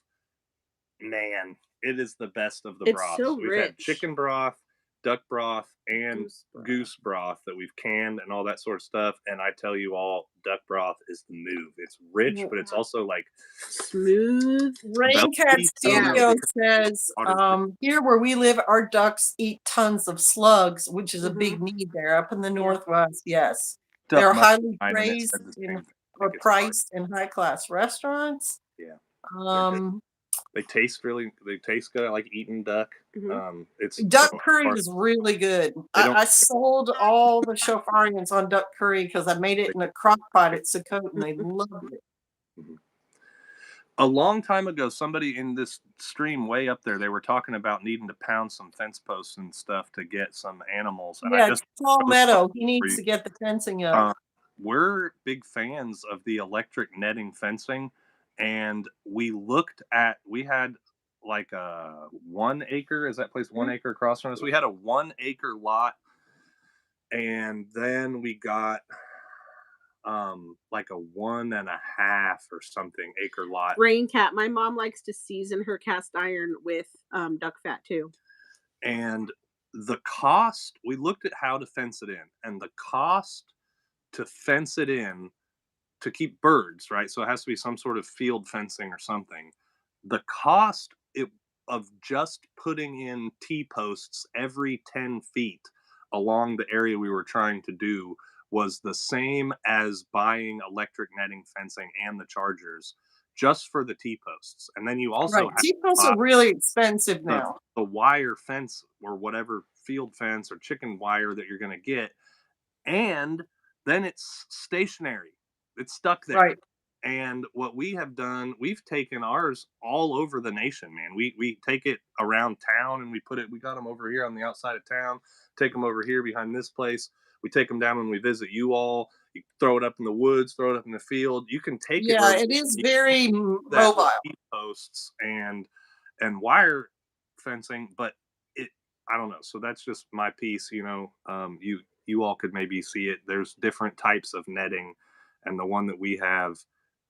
man, it is the best of the It's broths. so We've had rich. chicken broth, duck broth, and Goose broth that we've canned and all that sort of stuff. And I tell you all, duck broth is the move. It's rich, but it's also like Smooth. Raincat Velvety Studio tender. says, Water. here where we live, our ducks eat tons of slugs, which is a Mm-hmm. big need there up in the Northwest. Yes. duck They're must highly find, and it praised said the same in, thing. or It's hard. priced in high class restaurants. Yeah. Um, They taste good. I like eating duck. Mhm. It's duck so curry hard- is really good. They don't- I sold all the Shofarians on duck curry because I made it in a crock pot at Sukkot and they loved it. A long time ago, somebody in this stream way up there, they were talking about needing to pound some fence posts and stuff to get some animals. And I Yeah, just Paul froze Meadow, up he for needs you. to get the fencing up. We're big fans of the electric netting fencing, and we had like a 1 acre. Is that place 1 acre across from us? We had a 1 acre lot, and then we got like a 1.5 or something acre lot. Rain cat. My mom likes to season her cast iron with duck fat too. And the cost, we looked at how to fence it in, and the cost to fence it in to keep birds, right? So it has to be some sort of field fencing or something. The cost of just putting in T-posts every 10 feet along the area we were trying to do was the same as buying electric netting fencing and the chargers just for the T-posts. And then you also Right, have T-posts are really expensive now. the wire fence or whatever field fence or chicken wire that you're going to get, and then it's stationary, it's stuck there. Right. And what we have done, we've taken ours all over the nation, man. We take it around town and we got them over here on the outside of town, take them over here behind this place, we take them down when we visit you all. You throw it up in the woods, throw it up in the field. You can take it. Yeah, it is very that with mobile. Posts and wire fencing, but I don't know. So that's just my piece. You all could maybe see it. There's different types of netting, and the one that we have,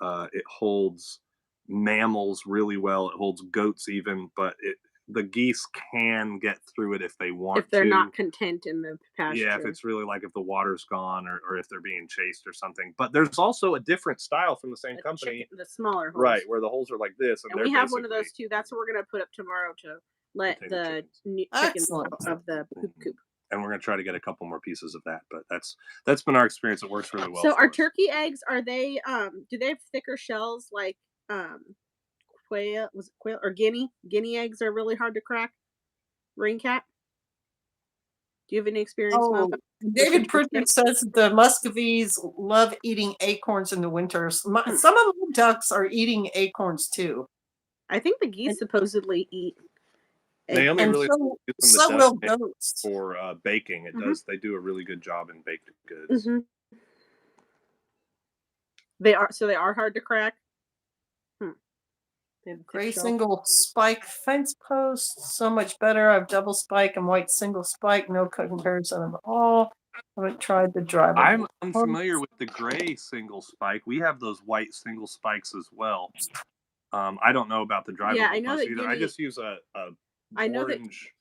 it holds mammals really well. It holds goats even, but the geese can get through it if they want to. If they're not content in the pasture. Yeah, if it's really like if the water's gone or if they're being chased or something. But there's also a different style from the same company. The smaller holes. Right, where the holes are like this. And we have one of those too. That's what we're going to put up tomorrow to let the chickens Excellent. out of the poop coop. And we're going to try to get a couple more pieces of that. But that's been our experience. It works really well. So for our us. turkey eggs, are they do they have thicker shells like quail or guinea? Guinea eggs are really hard to crack. Rain cat? Do you have any experience? Oh, David Pritchard says the Muscovies love eating acorns in the winters. Some of my ducks are eating acorns too. I think the geese supposedly eat. Naomi and really so will goats for baking. It does. They do a really good job in baked goods. Mm-hmm. They are hard to crack. Gray single spike fence posts, so much better. I've double spike and white single spike, no comparison at all. I haven't tried the drive. I'm unfamiliar with the gray single spike. We have those white single spikes as well. I don't know about the drivable. Yeah, I know that either. I just use a orange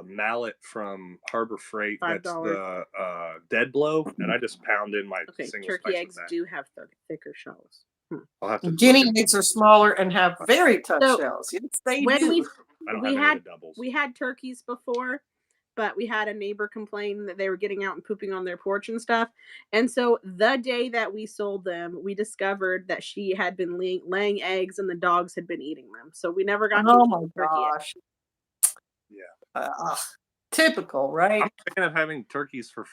mallet from Harbor Freight. $5. That's the Dead Blow, and I just pound in my single turkey spikes eggs do have thicker shells. I'll have to guinea eggs are smaller and have very tough shells. Yes, they do. We had turkeys before, but we had a neighbor complain that they were getting out and pooping on their porch and stuff. And so the day that we sold them, we discovered that she had been laying eggs and the dogs had been eating them. So we never got. Oh my gosh! Yeah. Typical, right? I'm thinking of having turkeys for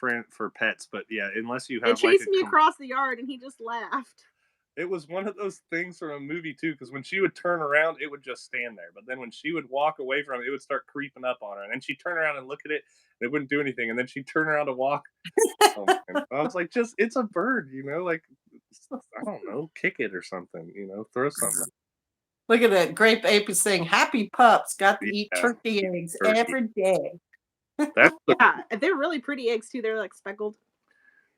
pets, but yeah, unless you have. It chased me across the yard, and he just laughed. It was one of those things from a movie too, because when she would turn around, it would just stand there. But then when she would walk away from it, it would start creeping up on her. And then she'd turn around and look at it, and it wouldn't do anything. And then she'd turn around to walk. I was like, it's a bird, like, I don't know, kick it or something, throw something. Look at that. Grape Ape is saying, happy pups got to eat turkey eggs every day. They're really pretty eggs too. They're like speckled.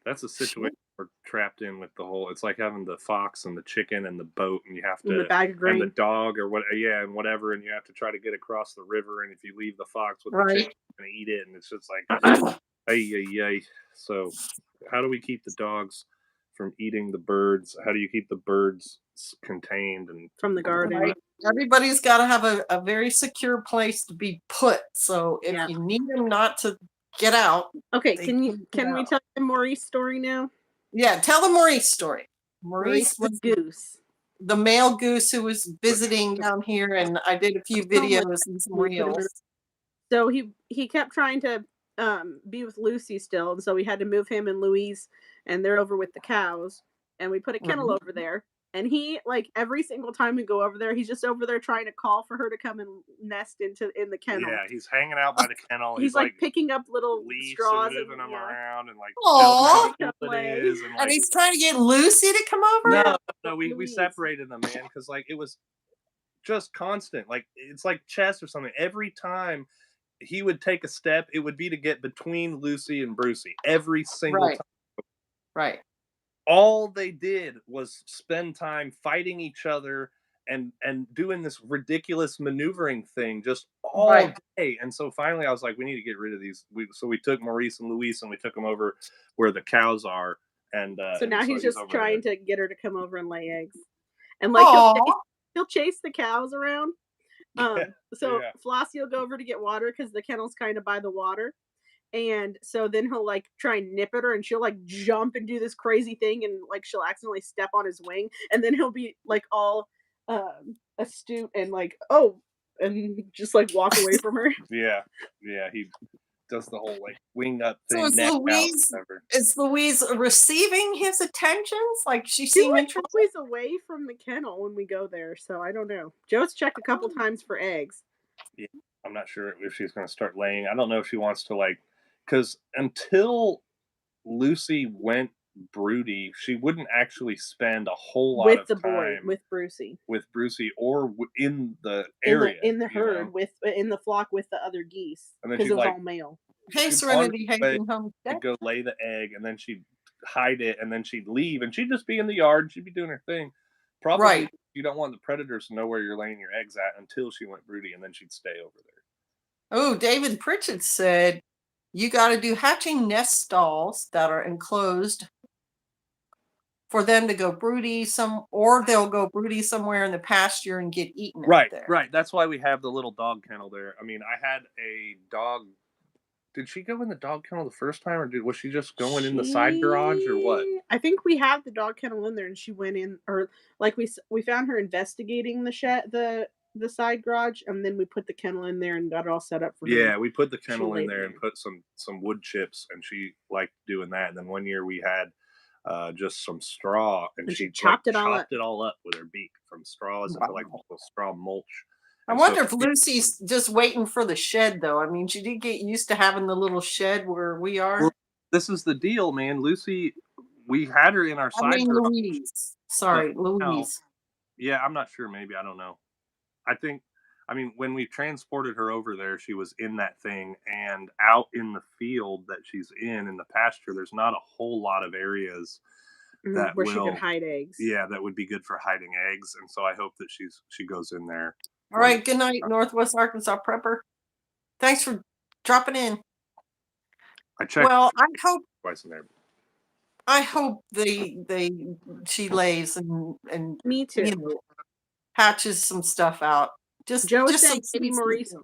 That's a situation we're trapped in with the whole. It's like having the fox and the chicken and the boat, and you have to the bag of grain. and the dog or and whatever, and you have to try to get across the river. And if you leave the fox with the chicken, it's gonna eat it, and it's just like, ay. So, how do we keep the dogs from eating the birds? How do you keep the birds contained and from the garden? Right. Everybody's got to have a very secure place to be put. So if you need them not to get out. Okay, can we tell the Maurice story now? Yeah, tell the Maurice story. Maurice the goose. the male goose who was visiting down here, and I did a few Oh my videos and some we put him in reels. So he kept trying to be with Lucy still, and so we had to move him and Louise, and they're over with the cows, and we put a kennel Mhm. over there. And he, like, every single time we go over there, he's just over there trying to call for her to come and nest in the kennel. Yeah, he's hanging out by the kennel. He's like picking up little leash straws and moving them yeah. around and like Aw. telling her how Come cool it away. is. And And like, he's trying to get Lucy to come over? no, we Louise. separated them, man, because like it was just constant. Like it's like chess or something. Every time he would take a step, it would be to get between Lucy and Brucey. Every single Right. time. Right. All they did was spend time fighting each other and doing this ridiculous maneuvering thing just all Right. day. And so finally I was like, we need to get rid of these. So we took Maurice and Luis and we took them over where the cows are. And So now he's just over trying there. to get her to come over and lay eggs. And like Aw. he'll chase the cows around. So yeah. Flossie will go over to get water because the kennel's kind of by the water. And so then he'll like try and nip at her and she'll like jump and do this crazy thing and like she'll accidentally step on his wing and then he'll be like all astute and like, oh, and just like walk away from her. Yeah. He does the whole like wing up So thing, is neck out, Louise whatever. is Louise receiving his attentions? Like she She's seemed like interested? always away from the kennel when we go there, so I don't know. Joe's checked a couple times for eggs. I'm not sure if she's going to start laying. I don't know if she wants to like, because until Lucy went broody, she wouldn't actually spend a whole lot With of the boy, time with Brucey. with Brucey or in the In area, the, in the you know? herd with in the flock with the other geese And then because she'd it was like all male. Hey, she'd Serenity wander away, Hagen home. she'd go lay the egg, and then she'd hide it, and then she'd leave, and she'd just be in the yard. She'd be doing her thing. Probably Right. you don't want the predators to know where you're laying your eggs at until she went broody, and then she'd stay over there. Oh, David Pritchett said you got to do hatching nest stalls that are enclosed for them to go broody or they'll go broody somewhere in the pasture and get eaten out there. Right. That's why we have the little dog kennel there. I mean, I had a dog. Did she go in the dog kennel the first time, or was she just going in the side garage, or what? I think we have the dog kennel in there, and she went in, or like we found her investigating the shed, the side garage, and then we put the kennel in there and got it all set up for her. Yeah, we put the kennel in laid there and there. put some wood chips, and she liked doing that. And then one year we had just some straw, and And she she chopped it all chopped it all up with her beak from straws into like Wow. little straw mulch. I And wonder so if Lucy's just waiting for the shed, though. I mean, she did get used to having the little shed where we are. Well, this is the deal, man. Lucy, we had her in our I side mean, garage. Louise. Sorry, Louise. Yeah, I'm not sure. Maybe I don't know. I mean, when we transported her over there, she was in that thing, and out in the field that she's in the pasture, there's not a whole lot of areas that where she will, could hide eggs. yeah, that would be good for hiding eggs. And so I hope that she goes in there. All right. Good night, Northwest Arkansas Prepper. Thanks for dropping in. I checked Well, twice in there. I hope she lays and Me too. you know, hatches some stuff out. Joe was just saying some maybe seeds.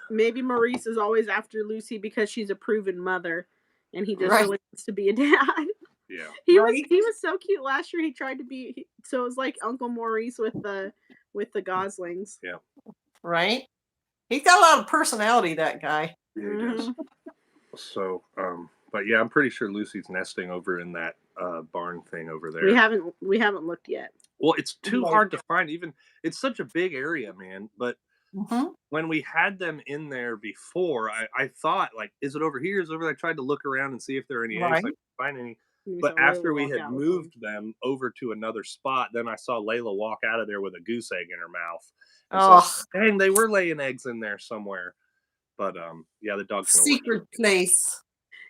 Maybe Maurice is always after Lucy because she's a proven mother, and he just Right. really wants to be a dad. Yeah. He Right. was so cute last year. He tried to be so it was like Uncle Maurice with the Goslings. Yeah. Right? He's got a lot of personality, that guy. Yeah, he does. Mhm. So, but yeah, I'm pretty sure Lucy's nesting over in that barn thing over there. We haven't looked yet. Well, it's too Right. hard to find. Even it's such a big area, man. But Mhm. when we had them in there before, I thought like, is it over here? Is it over there? I tried to look around and see if there are any eggs. I Right. couldn't find any. We But saw Layla after we walk had out with one. moved them over to another spot, then I saw Layla walk out of there with a goose egg in her mouth. And so, Oh, dang, they were laying eggs in there somewhere. But yeah, the dog kennel worked. secret place.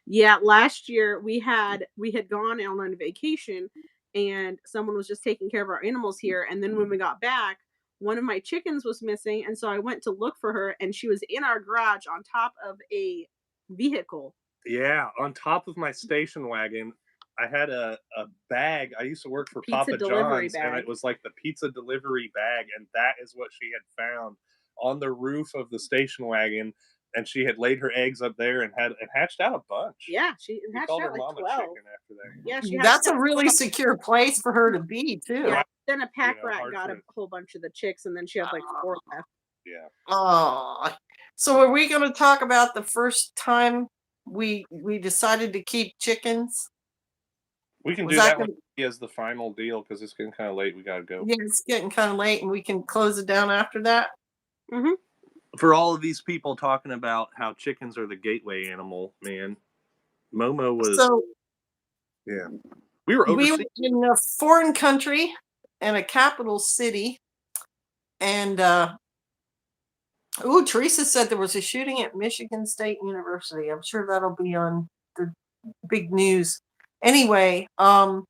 Yeah, last year we had gone on vacation and someone was just taking care of our animals here, and then when we got back, one of my chickens was missing, and so I went to look for her, and she was in our garage on top of a vehicle. Yeah, on top of my station wagon, I had a bag. I used to work for Pizza Papa delivery John's, and bag. it was like the pizza delivery bag, and that is what she had found on the roof of the station wagon. And she had laid her eggs up there and hatched out a bunch. Yeah, she We hatched called out her like Mama 12. Chicken after that. Yeah, she That's hatched a out really 12. secure place for her to be, too. Yeah. Then a pack know, rat hard got for a it. whole bunch of the chicks, and then she had like 4 left. Yeah. Oh, so are we going to talk about the first time we decided to keep chickens? We can Was do that that one gonna- as the final deal because it's getting kind of late. We gotta go. Yeah, it's getting kind of late, and we can close it down after that. Mm-hmm. For all of these people talking about how chickens are the gateway animal, man, Momo was. So Yeah. We were we were overseas. in a foreign country and a capital city, and Teresa said there was a shooting at Michigan State University. I'm sure that'll be on the big news. Anyway, and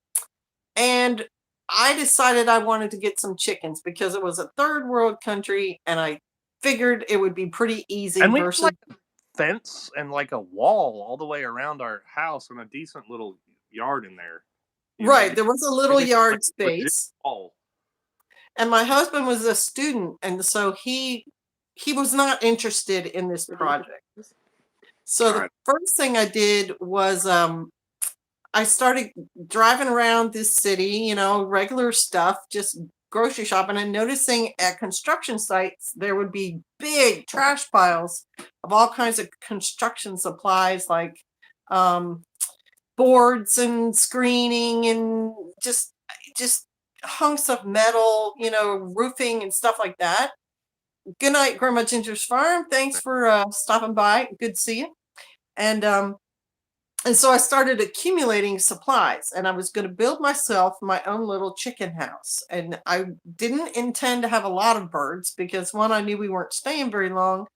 I decided I wanted to get some chickens because it was a third world country, and I figured it would be pretty easy And we had versus like a fence and like a wall all the way around our house and a decent little yard in there. You know, right. There was a little we had, yard like, legit space, wall. and my husband was a student, and so he was not interested in this project. So the Right. first thing I did was I started driving around this city, regular stuff, just grocery shopping, and noticing at construction sites there would be big trash piles of all kinds of construction supplies like boards and screening and just hunks of metal, roofing and stuff like that. Good night, Grandma Ginger's Farm. Thanks for stopping by. Good to see you. And so I started accumulating supplies, and I was going to build myself my own little chicken house. And I didn't intend to have a lot of birds because, one, I knew we weren't staying very long,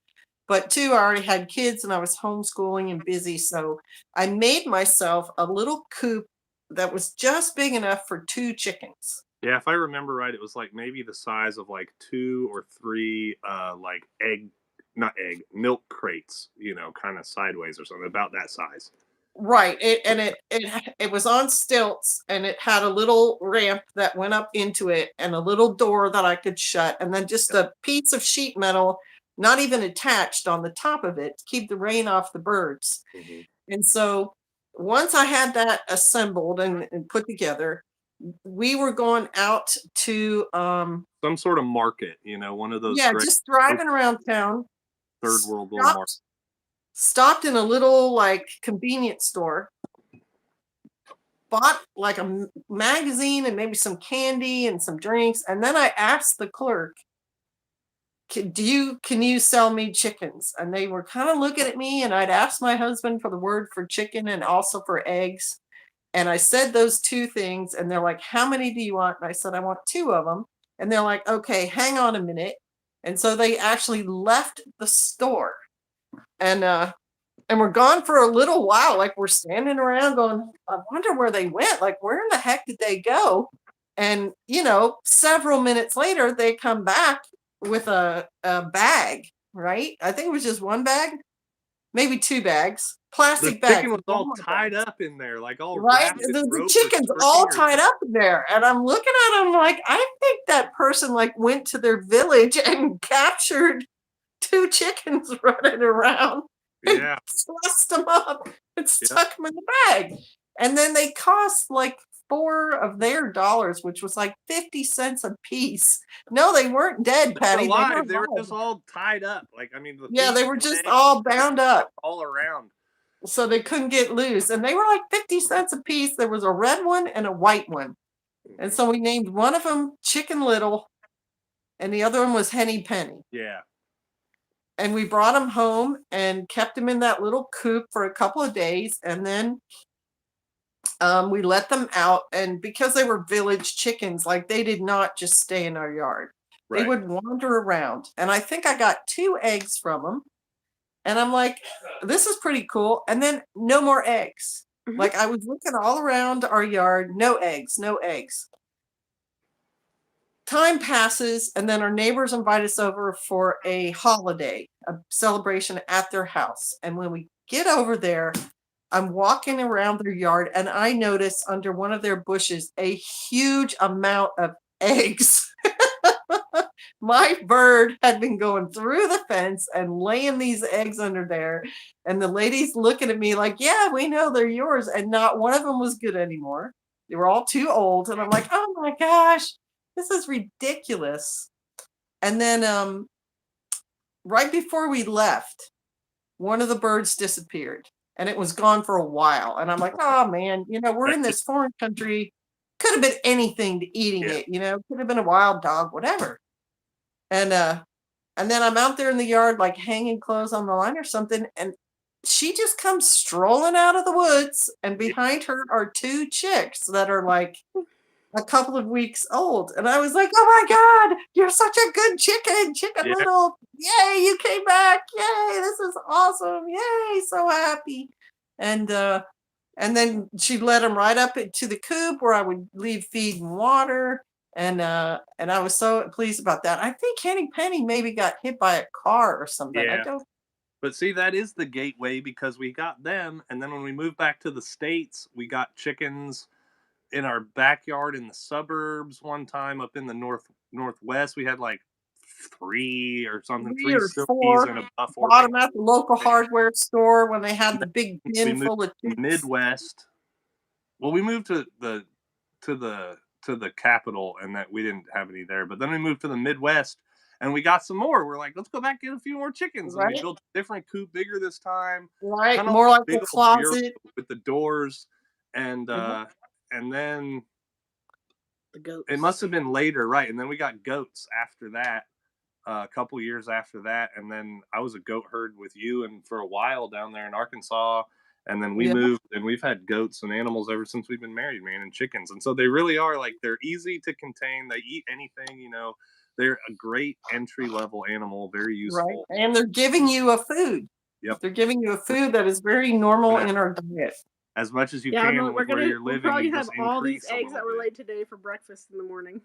but two, I already had kids and I was homeschooling and busy. So I made myself a little coop that was just big enough for 2 chickens. Yeah, if I remember right, it was like maybe the size of like 2 or 3 like milk crates, kind of sideways or something, about that size. Right. It was on stilts, and it had a little ramp that went up into it and a little door that I could shut, and then just a piece of sheet metal, not even attached, on the top of it to keep the rain off the birds. Mm-hmm. And so once I had that assembled and put together, we were going out to Some sort of market, one of those great just driving around town. third world little markets. Stopped in a little like convenience store, bought like a magazine and maybe some candy and some drinks, and then I asked the clerk, can you sell me chickens? And they were kind of looking at me, and I'd asked my husband for the word for chicken and also for eggs, and I said those 2 things, and they're like, how many do you want? And I said, I want 2 of them. And they're like, okay, hang on a minute. And so they actually left the store, and we're gone for a little while. Like, we're standing around going, I wonder where they went. Like, where in the heck did they go? And, several minutes later, they come back with a bag, right? I think it was just 1 bag, maybe 2 bags, The plastic bags. chicken was all Oh my tied God. up in there, like all Right? wrapped in The rope or chicken's string all or tied something. up there. And I'm looking at them like, I think that person like went to their village and captured 2 chickens running around. Yeah. Trussed them up and stuck them in the bag. And then they cost like $4 of their dollars, which was like 50 cents a piece. No, they weren't dead, Patty. Alive. They were alive. just all tied up. Like, I mean, Yeah, they were just all bound up, all around. so they couldn't get loose. And they were like 50 cents a piece. There was a red one and a white one. And so we named one of them Chicken Little, and the other one was Henny Penny. Yeah. And we brought them home and kept them in that little coop for a couple of days. And then we let them out. And because they were village chickens, like, they did not just stay in our yard. They Right. would wander around. And I think I got 2 eggs from them. And I'm like, this is pretty cool. And then no more eggs. Mhm. Like, I was looking all around our yard, no eggs, no eggs. Time passes, and then our neighbors invite us over for a holiday, a celebration at their house. And when we get over there, I'm walking around their yard, and I notice under one of their bushes a huge amount of eggs. My bird had been going through the fence and laying these eggs under there. And the lady's looking at me like, yeah, we know they're yours. And not one of them was good anymore. They were all too old. And I'm like, oh my gosh. this is ridiculous. And then right before we left, one of the birds disappeared and it was gone for a while. And I'm like, oh man, we're in this foreign country. Could have been anything to eating Yeah. it, could have been a wild dog, whatever. And then I'm out there in the yard, like hanging clothes on the line or something, and she just comes strolling out of the woods, and behind her are 2 chicks that are like a couple of weeks old. And I was like, oh my God, you're such a good chicken, Chicken Yeah. Little. Yay, you came back. Yay, this is awesome. Yay, so happy. And then she led them right up into the coop where I would leave feed and water. And I was so pleased about that. I think Henny Penny maybe got hit by a car or something. I Yeah. don't. But see, that is the gateway because we got them, and then when we moved back to the States, we got chickens in our backyard in the suburbs one time up in the northwest. We had like 3 or something, 3 3 or silkies 4. and a buff Bought them orphan. at the local hardware store when they had the big We bin moved full of to the chicks. Midwest. Well, we moved to the capital, and that we didn't have any there. But then we moved to the Midwest, and we got some more. We're like, let's go back and get a few more chickens. And we Right. built a different coop, bigger this time. Right, Kinda more like big a old closet. bureau with the doors, and Mhm. and then The goats. it must have been later, right? And then we got goats after that, a couple years after that, and then I was a goat herd with you, and for a while down there in Arkansas, and then we Yeah. moved, and we've had goats and animals ever since we've been married, man, and chickens, and so they really are like they're easy to contain. They eat anything, They're a great entry level animal, very Right. useful. And they're giving you a food. Yep. They're giving you a food that is very normal Yeah. in our diet. As much as you Yeah, can no, with where you're we'll living, probably you have just all these increase a eggs that little were bit. laid today for breakfast in the morning.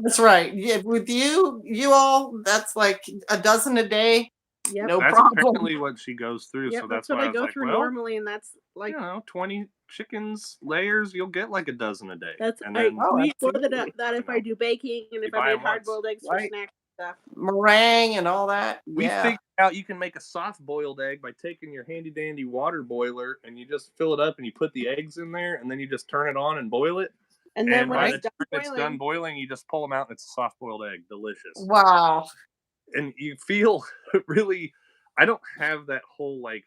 That's right. Yeah, with you all, that's like a dozen a day. Yep. No That's problem. apparently what she goes through, Yep, so that's that's why what I I was go like, through well, normally, and that's like 20 chickens layers, you'll get like a dozen a day. that's And I then Oh, we split it absolutely. up that if I do baking and if buy I made 'em once. hard boiled eggs for Right. snacks and stuff. Meringue and all that. we Yeah. figured out you can make a soft boiled egg by taking your handy dandy water boiler and you just fill it up and you put the eggs in there and then you just turn it on and boil it. And then And when by it's the done time it's boiling, done boiling, you just pull them out and it's a soft boiled egg. Delicious. Wow. And you feel really, I don't have that whole like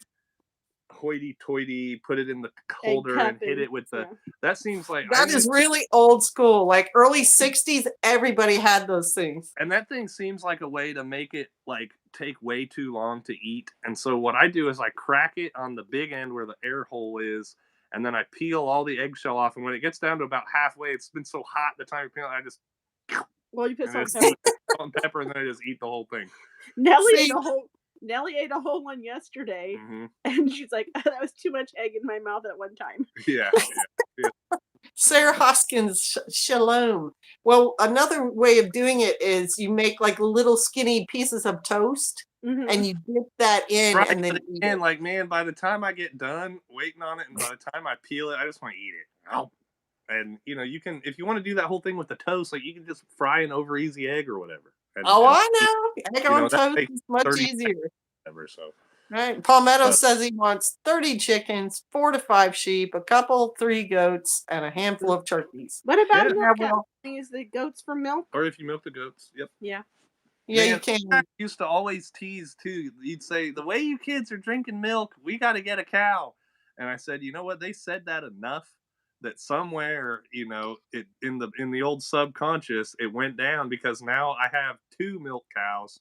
hoity toity, put it in the holder and hit it with the, that seems like, That is really old school. Like early 60s, everybody had those things. and that thing seems like a way to make it like take way too long to eat. And so what I do is I crack it on the big end where the air hole is, and then I peel all the eggshell off. And when it gets down to about halfway, it's been so hot the time you peel it, I just well, you put and salt and it's pepper. salt and pepper, and then I just eat the whole thing. Nellie See- ate a whole Nellie ate a whole one yesterday, Hmm and she's like, "That was too much egg in my mouth at one time." Yeah, Sarah Hoskins, shalom. Well, another way of doing it is you make like little skinny pieces of toast Mhm. and you dip that in right. and then But eat again, it. like man, by the time I get done waiting on it, and by the time I peel it, I just want to eat it. Ow. And you can, if you want to do that whole thing with the toast, like you can just fry an over easy egg or whatever. And, Oh, and I know. Egg know, on that toast takes is much 30 easier. whatever. So Right. Palmetto Uh, says he wants 30 chickens, 4 to 5 sheep, a couple, 3 goats, and a handful of turkeys. What about Yeah. a milk Yeah, cow? well- Can you use the goats for milk? or if you milk the goats, yep. Yeah. Yeah, you Man, can. I used to always tease too. You'd say, "The way you kids are drinking milk, we got to get a cow." And I said, "You know what? They said that enough that somewhere, it in the old subconscious, it went down because now I have 2 milk cows."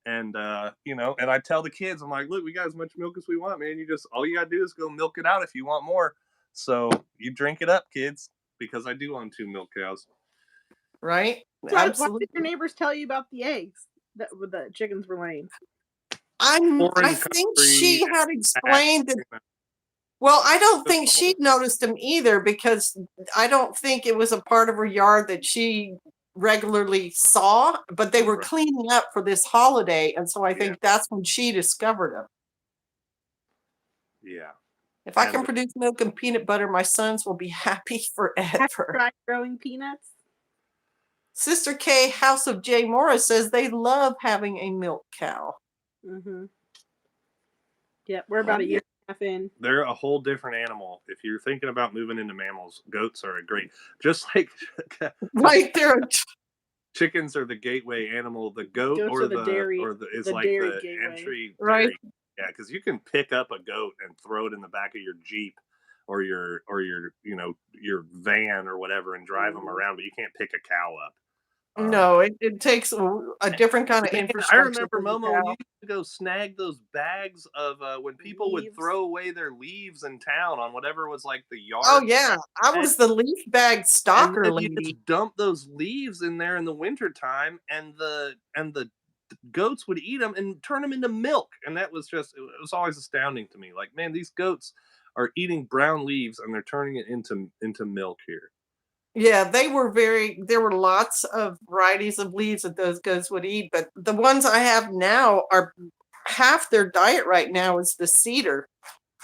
And and I tell the kids, I'm like, "Look, we got as much milk as we want, man. All you gotta do is go milk it out if you want more. So you drink it up, kids, because I do own 2 milk cows." Right? So why did Absolutely. your neighbors tell you about the eggs that the chickens were laying? I Foreign think country, she had explained that. Well, I don't think she'd noticed them either because I don't think it was a part of her yard that she regularly saw, but they were Right. cleaning up for this holiday. And so I Yeah. think that's when she discovered them. Yeah. If I can And- produce milk and peanut butter, my sons will be happy Have you forever. tried growing peanuts? Sister K, House of J. Morris, says they love having a milk cow. Mm-hmm. Yeah, we're about a year and a half in. They're a whole different animal. If you're thinking about moving into mammals, goats are a great, just like Right there. chickens are the gateway animal. The goat Goats or are the dairy- is the like dairy the gateway. entry. Right. Dairy. Yeah, because you can pick up a goat and throw it in the back of your Jeep or your your van or whatever and drive them Mhm. around, but you can't pick a cow up. No, it takes a different kind of Man, I infrastructure. remember, for the Momo, when cow. you used to go snag those bags of when people would Leaves. throw away their leaves in town on whatever was like the yard. Oh yeah, I was the leaf bag and stalker then you lady. just dump those leaves in there in the wintertime, and the goats would eat them and turn them into milk. And that was just, it was always astounding to me. Like, man, these goats are eating brown leaves and they're turning it into milk here. Yeah, there were lots of varieties of leaves that those goats would eat, but the ones I have now are half their diet right now is the cedar.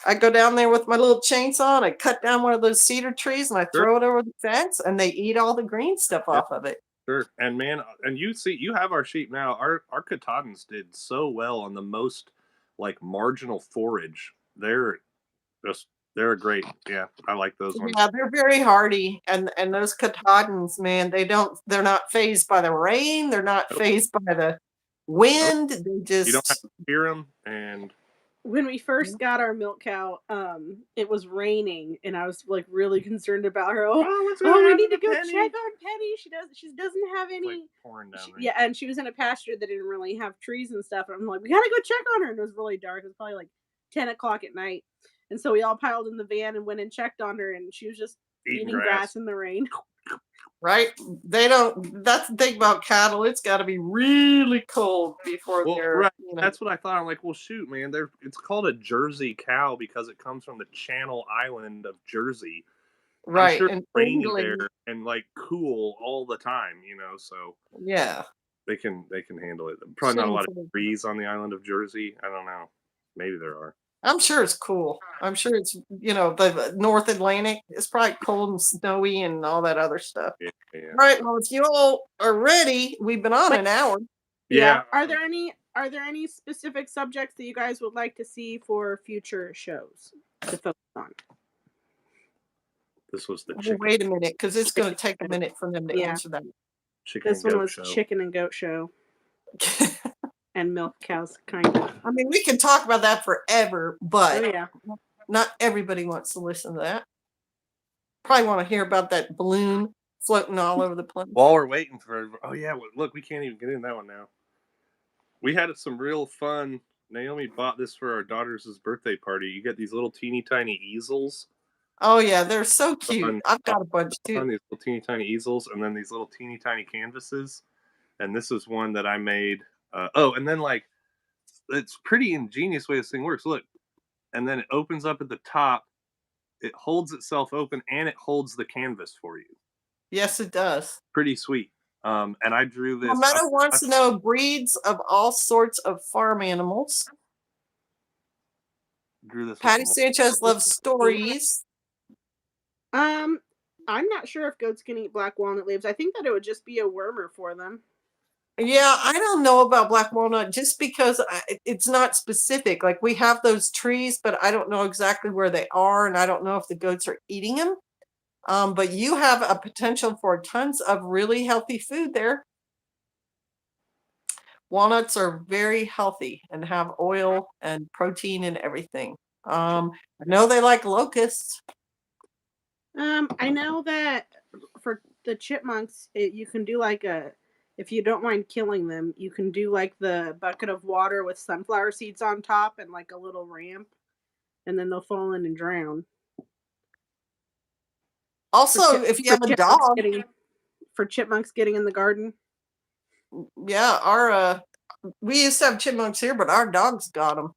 I go down there with my little chainsaw and I cut down one of those cedar trees and I Sure. throw it over the fence and they eat all the green stuff Yep. off of it. Sure. And man, and you have our sheep now. Our Katahdins did so well on the most like marginal forage. They're great. Yeah, I like those ones. Yeah, they're very hardy, and those Katahdins, man, they're not phased by the rain, they're not Nope. phased by the wind. They You don't have just to hear them, and When we first got our milk cow, it was raining, and I was like really concerned about her. what's Oh, we happen need to go Penny? check on Penny. She doesn't have It's like any. pouring down rain. Yeah, and she was in a pasture that didn't really have trees and stuff. And I'm like, we gotta go check on her. And it was really dark. It was probably like 10 o'clock at night. And so we all piled in the van and went and checked on her, and she was just Eating eating grass in the rain. right. They don't. That's the thing about cattle. It's got to be really cold before Well, they're. right. You know, That's what I thought. I'm like, well, shoot, man. It's called a Jersey cow because it comes from the Channel Island of Jersey. I'm right. sure And it's rainy England, there and like cool all the time, so yeah. they can handle it. Probably not a lot of Shameful. trees on the island of Jersey. I don't know. Maybe there are. I'm sure it's cool. I'm sure it's the North Atlantic. It's probably cold and snowy and all that other stuff. Yeah. All right. Well, if you all are ready, we've been on Wait. an hour. Yeah. Are there any specific subjects that you guys would like to see for future shows to focus on? This was the Well, chicken. wait a minute, because it's going to take a minute for them to Yeah. answer that. Chicken This and one goat was show. chicken and goat show and milk cows, kind of. I mean, we can talk about that forever, but Oh yeah. not everybody wants to listen to that. Probably want to hear about that balloon floating all over the place. While we're waiting for, look, we can't even get in that one now. We had some real fun. Naomi bought this for our daughter's birthday party. You get these little teeny tiny easels. Oh yeah, they're so cute. Fun. I've got a bunch On too. these little teeny tiny easels, and then these little teeny tiny canvases. And this is one that I made. And then like, it's pretty ingenious way this thing works. Look, and then it opens up at the top. It holds itself open, and it holds the canvas for you. Yes, it does. Pretty sweet. And I drew this. Meadow wants to know breeds of all sorts of farm animals. Drew this. Patty Sanchez loves stories. I'm not sure if goats can eat black walnut leaves. I think that it would just be a wormer for them. Yeah, I don't know about black walnut just because it's not specific. Like we have those trees, but I don't know exactly where they are, and I don't know if the goats are eating them. But you have a potential for tons of really healthy food there. Walnuts are very healthy and have oil and protein and everything. I know they like locusts. I know that for the chipmunks, you can do if you don't mind killing them, you can do like the bucket of water with sunflower seeds on top and like a little ramp, and then they'll fall in and drown. Also, if you have a dog, for chipmunks getting in the garden. yeah, we used to have chipmunks here, but our dogs got them.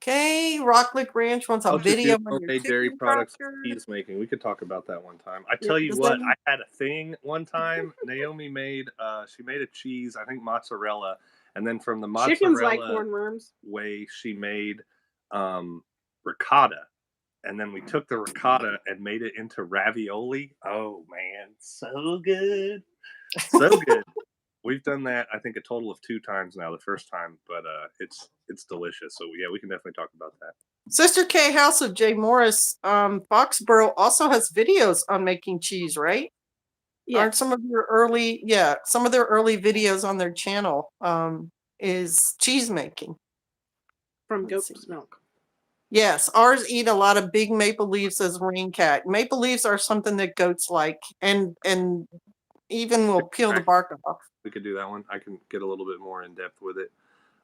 Okay, Rock Lick Ranch wants a video of your dairy chicken products cracker. he's making. We could talk about that one time. I tell you what, I had a thing one time. Naomi made she made a cheese, I think mozzarella, and then from the mozzarella chickens like hornworms way she made ricotta. And then we took the ricotta and made it into ravioli. Oh man, so good. So good. We've done that, I think, a total of 2 times now. The first time, but it's delicious. So yeah, we can definitely talk about that. Sister K House of Jay Morris, Foxborough also has videos on making cheese, right? Yeah, Aren't some of their early videos on their channel is cheese making. from let's goat's see. milk. Yes, ours eat a lot of big maple leaves as rain cat. Maple leaves are something that goats like, and even will peel the bark off. We could do that one. I can get a little bit more in depth with it.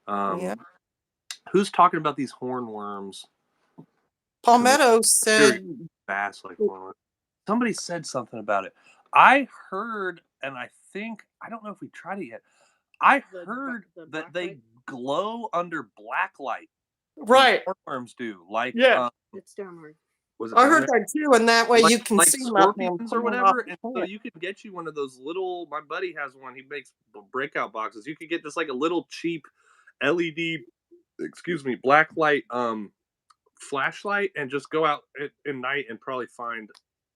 Yeah. Who's talking about these hornworms? Palmetto said, Bass like hornworms. Somebody said something about it. I heard, and I think I don't know if we tried it yet. I The heard the that black they light? glow under black light. right. Hornworms do. Like Yeah. It's downward. was it I down heard there? that too, and that way Like, you can like see them scorpions or whatever. And so plant. you could get you one of those little. My buddy has one. He makes breakout boxes. You could get this like a little cheap LED, black light flashlight, and just go out at night and probably find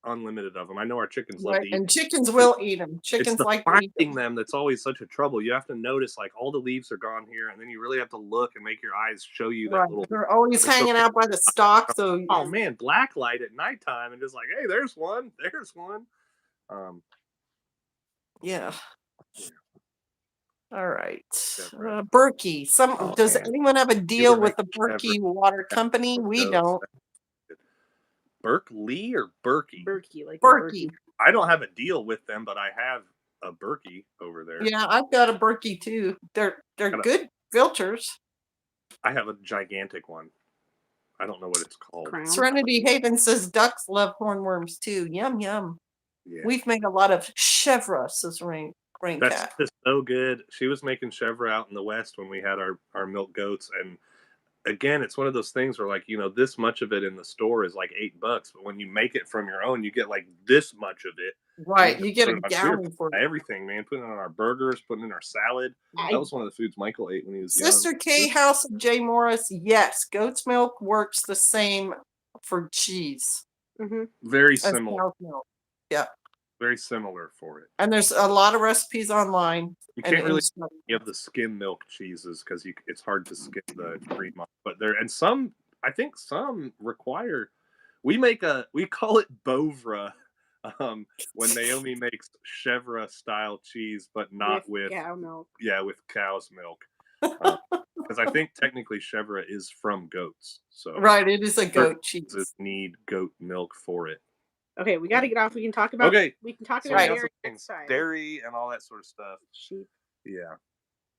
unlimited of them. I know our chickens love Right, to eat. and chickens will eat them. It's Chickens the like to eat finding them that's always such a trouble. You have to notice like all the leaves are gone here, and then you really have to look and make your eyes show you that Right. little. They're always They're so- hanging out by the stalk, so Oh man, black light at nighttime, and just like, hey, there's one. yeah. All right. Yeah, Berkey. Does man. anyone have a deal ever with the make Berkey Water Company? We don't. Berkeley or Berkey? Berkey, like Berkey. I don't have a deal with them, but I have a Berkey over there. Yeah, I've got a Berkey too. They're good filters. I have a gigantic one. I don't know what it's called. Crown. Serenity Haven says ducks love hornworms too. Yum yum. Yeah. We've made a lot of chevre, says Rain That's Cat. just so good. She was making chevre out in the West when we had our milk goats. And again, it's one of those things where, like, you know, this much of it in the store is like $8, but when you make it from your own, you get like this much of it. Right, you get a Put it on gallon for it. everything, man. Putting it on our burgers, putting it in our salad. That was one of the foods Michael ate when he was Sister young. K House of J Morris, yes, goat's milk works the same for cheese Mm-hmm. Very as similar. cow's milk. Very similar for it. And there's a lot of recipes online. You and can't really instructions. give the skim milk cheeses because it's hard to skim the cream off. But some I think some require. We call it Bovra. When Naomi makes chevre style cheese, but not with cow milk. Yeah, with cow's milk. Because I think technically chevre is from goats, so Right, it is a goat cheeses cheese. need goat milk for it. Okay, we got to get off. We can talk about. Okay, We can talk so about we got dairy some next time. dairy and all that sort of stuff. Sheep. Yeah,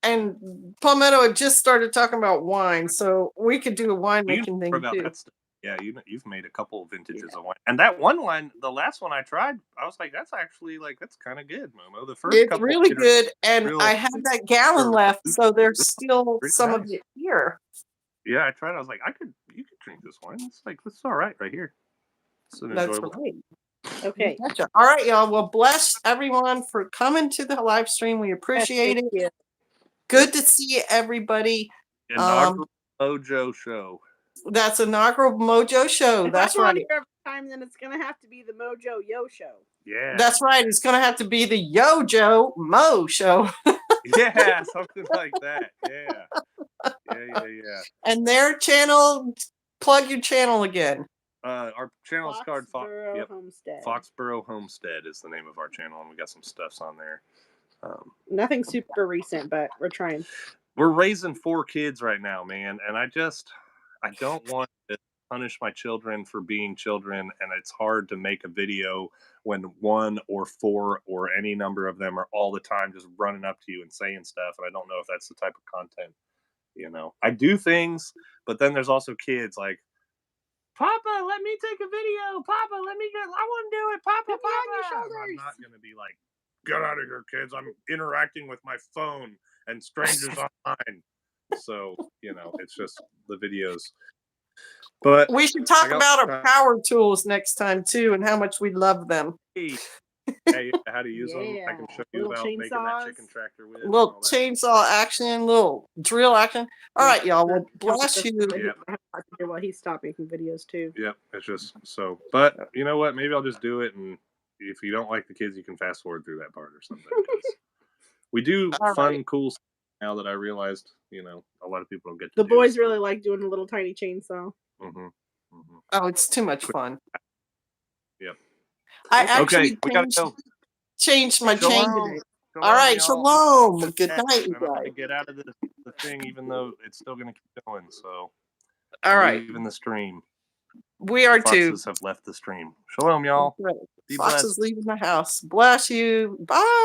And Palmetto had just started talking about wine, so we could do a wine you making know thing more about too. that stuff. Yeah, you've made a couple of vintages of wine, and that one wine, the last one I tried, I was like, that's actually that's kind of good, Momo. The first It's couple really bitters- good, and real- I have that gallon left, so there's still Pretty some of nice. it here. Yeah, I tried. I was like, you could drink this wine. It's all right here. It's an That's enjoyable. right. Okay. Gotcha. All right, y'all. Well, bless everyone for coming to the live stream. We appreciate it. Thank you. Good to see everybody. Inaugural Mojo show. That's inaugural Mojo show. If That's I'm on right. here every time, then it's gonna have to be the Mojo Yo show. Yeah. That's right. It's gonna have to be the Yo Joe Mo show. Yeah, something like that. Yeah. Yeah. And their channel. Plug your channel again. Our channel is called Foxborough Homestead. Foxborough Homestead is the name of our channel, and we got some stuffs on there. Nothing super recent, but we're trying. We're raising 4 kids right now, man, and I don't want to punish my children for being children, and it's hard to make a video when 1 or 4 or any number of them are all the time just running up to you and saying stuff, and I don't know if that's the type of content, I do things, but then there's also kids like, Papa, let me take a video. Papa, I want to do it. Papa, Put me on your Papa. shoulders. I'm not going to be like, get out of here, kids. I'm interacting with my phone and strangers online. So, it's just the videos. But We should talk I got about our time. power tools next time too, and how much we love them. Hey, how to use them. I can Yeah. show you Little about making that chainsaws. chicken tractor with. and Little all that. chainsaw action, little drill action. All right, y'all. Well, bless you. Yeah. Well, he stopped making videos too. Yep, it's just so. But you know what? Maybe I'll just do it, and if you don't like the kids, you can fast forward through that part or something. 'cause we do All fun, right. cool stuff now that I realized. A lot of people don't get to The do boys it. really like doing a little tiny chainsaw. Mhm. Oh, it's too much fun. Yep. I actually Okay, we gotta changed- go. changed my chain Shalom. today. All right, y'all. shalom. Just Good text, night, you and I'm gonna guys. get out of the thing, even though it's still gonna keep going. So, All right, even the stream. we are too. Foxes have left the stream. Shalom, y'all. Right. Be Fox blessed. is leaving the house. Bless you. Bye.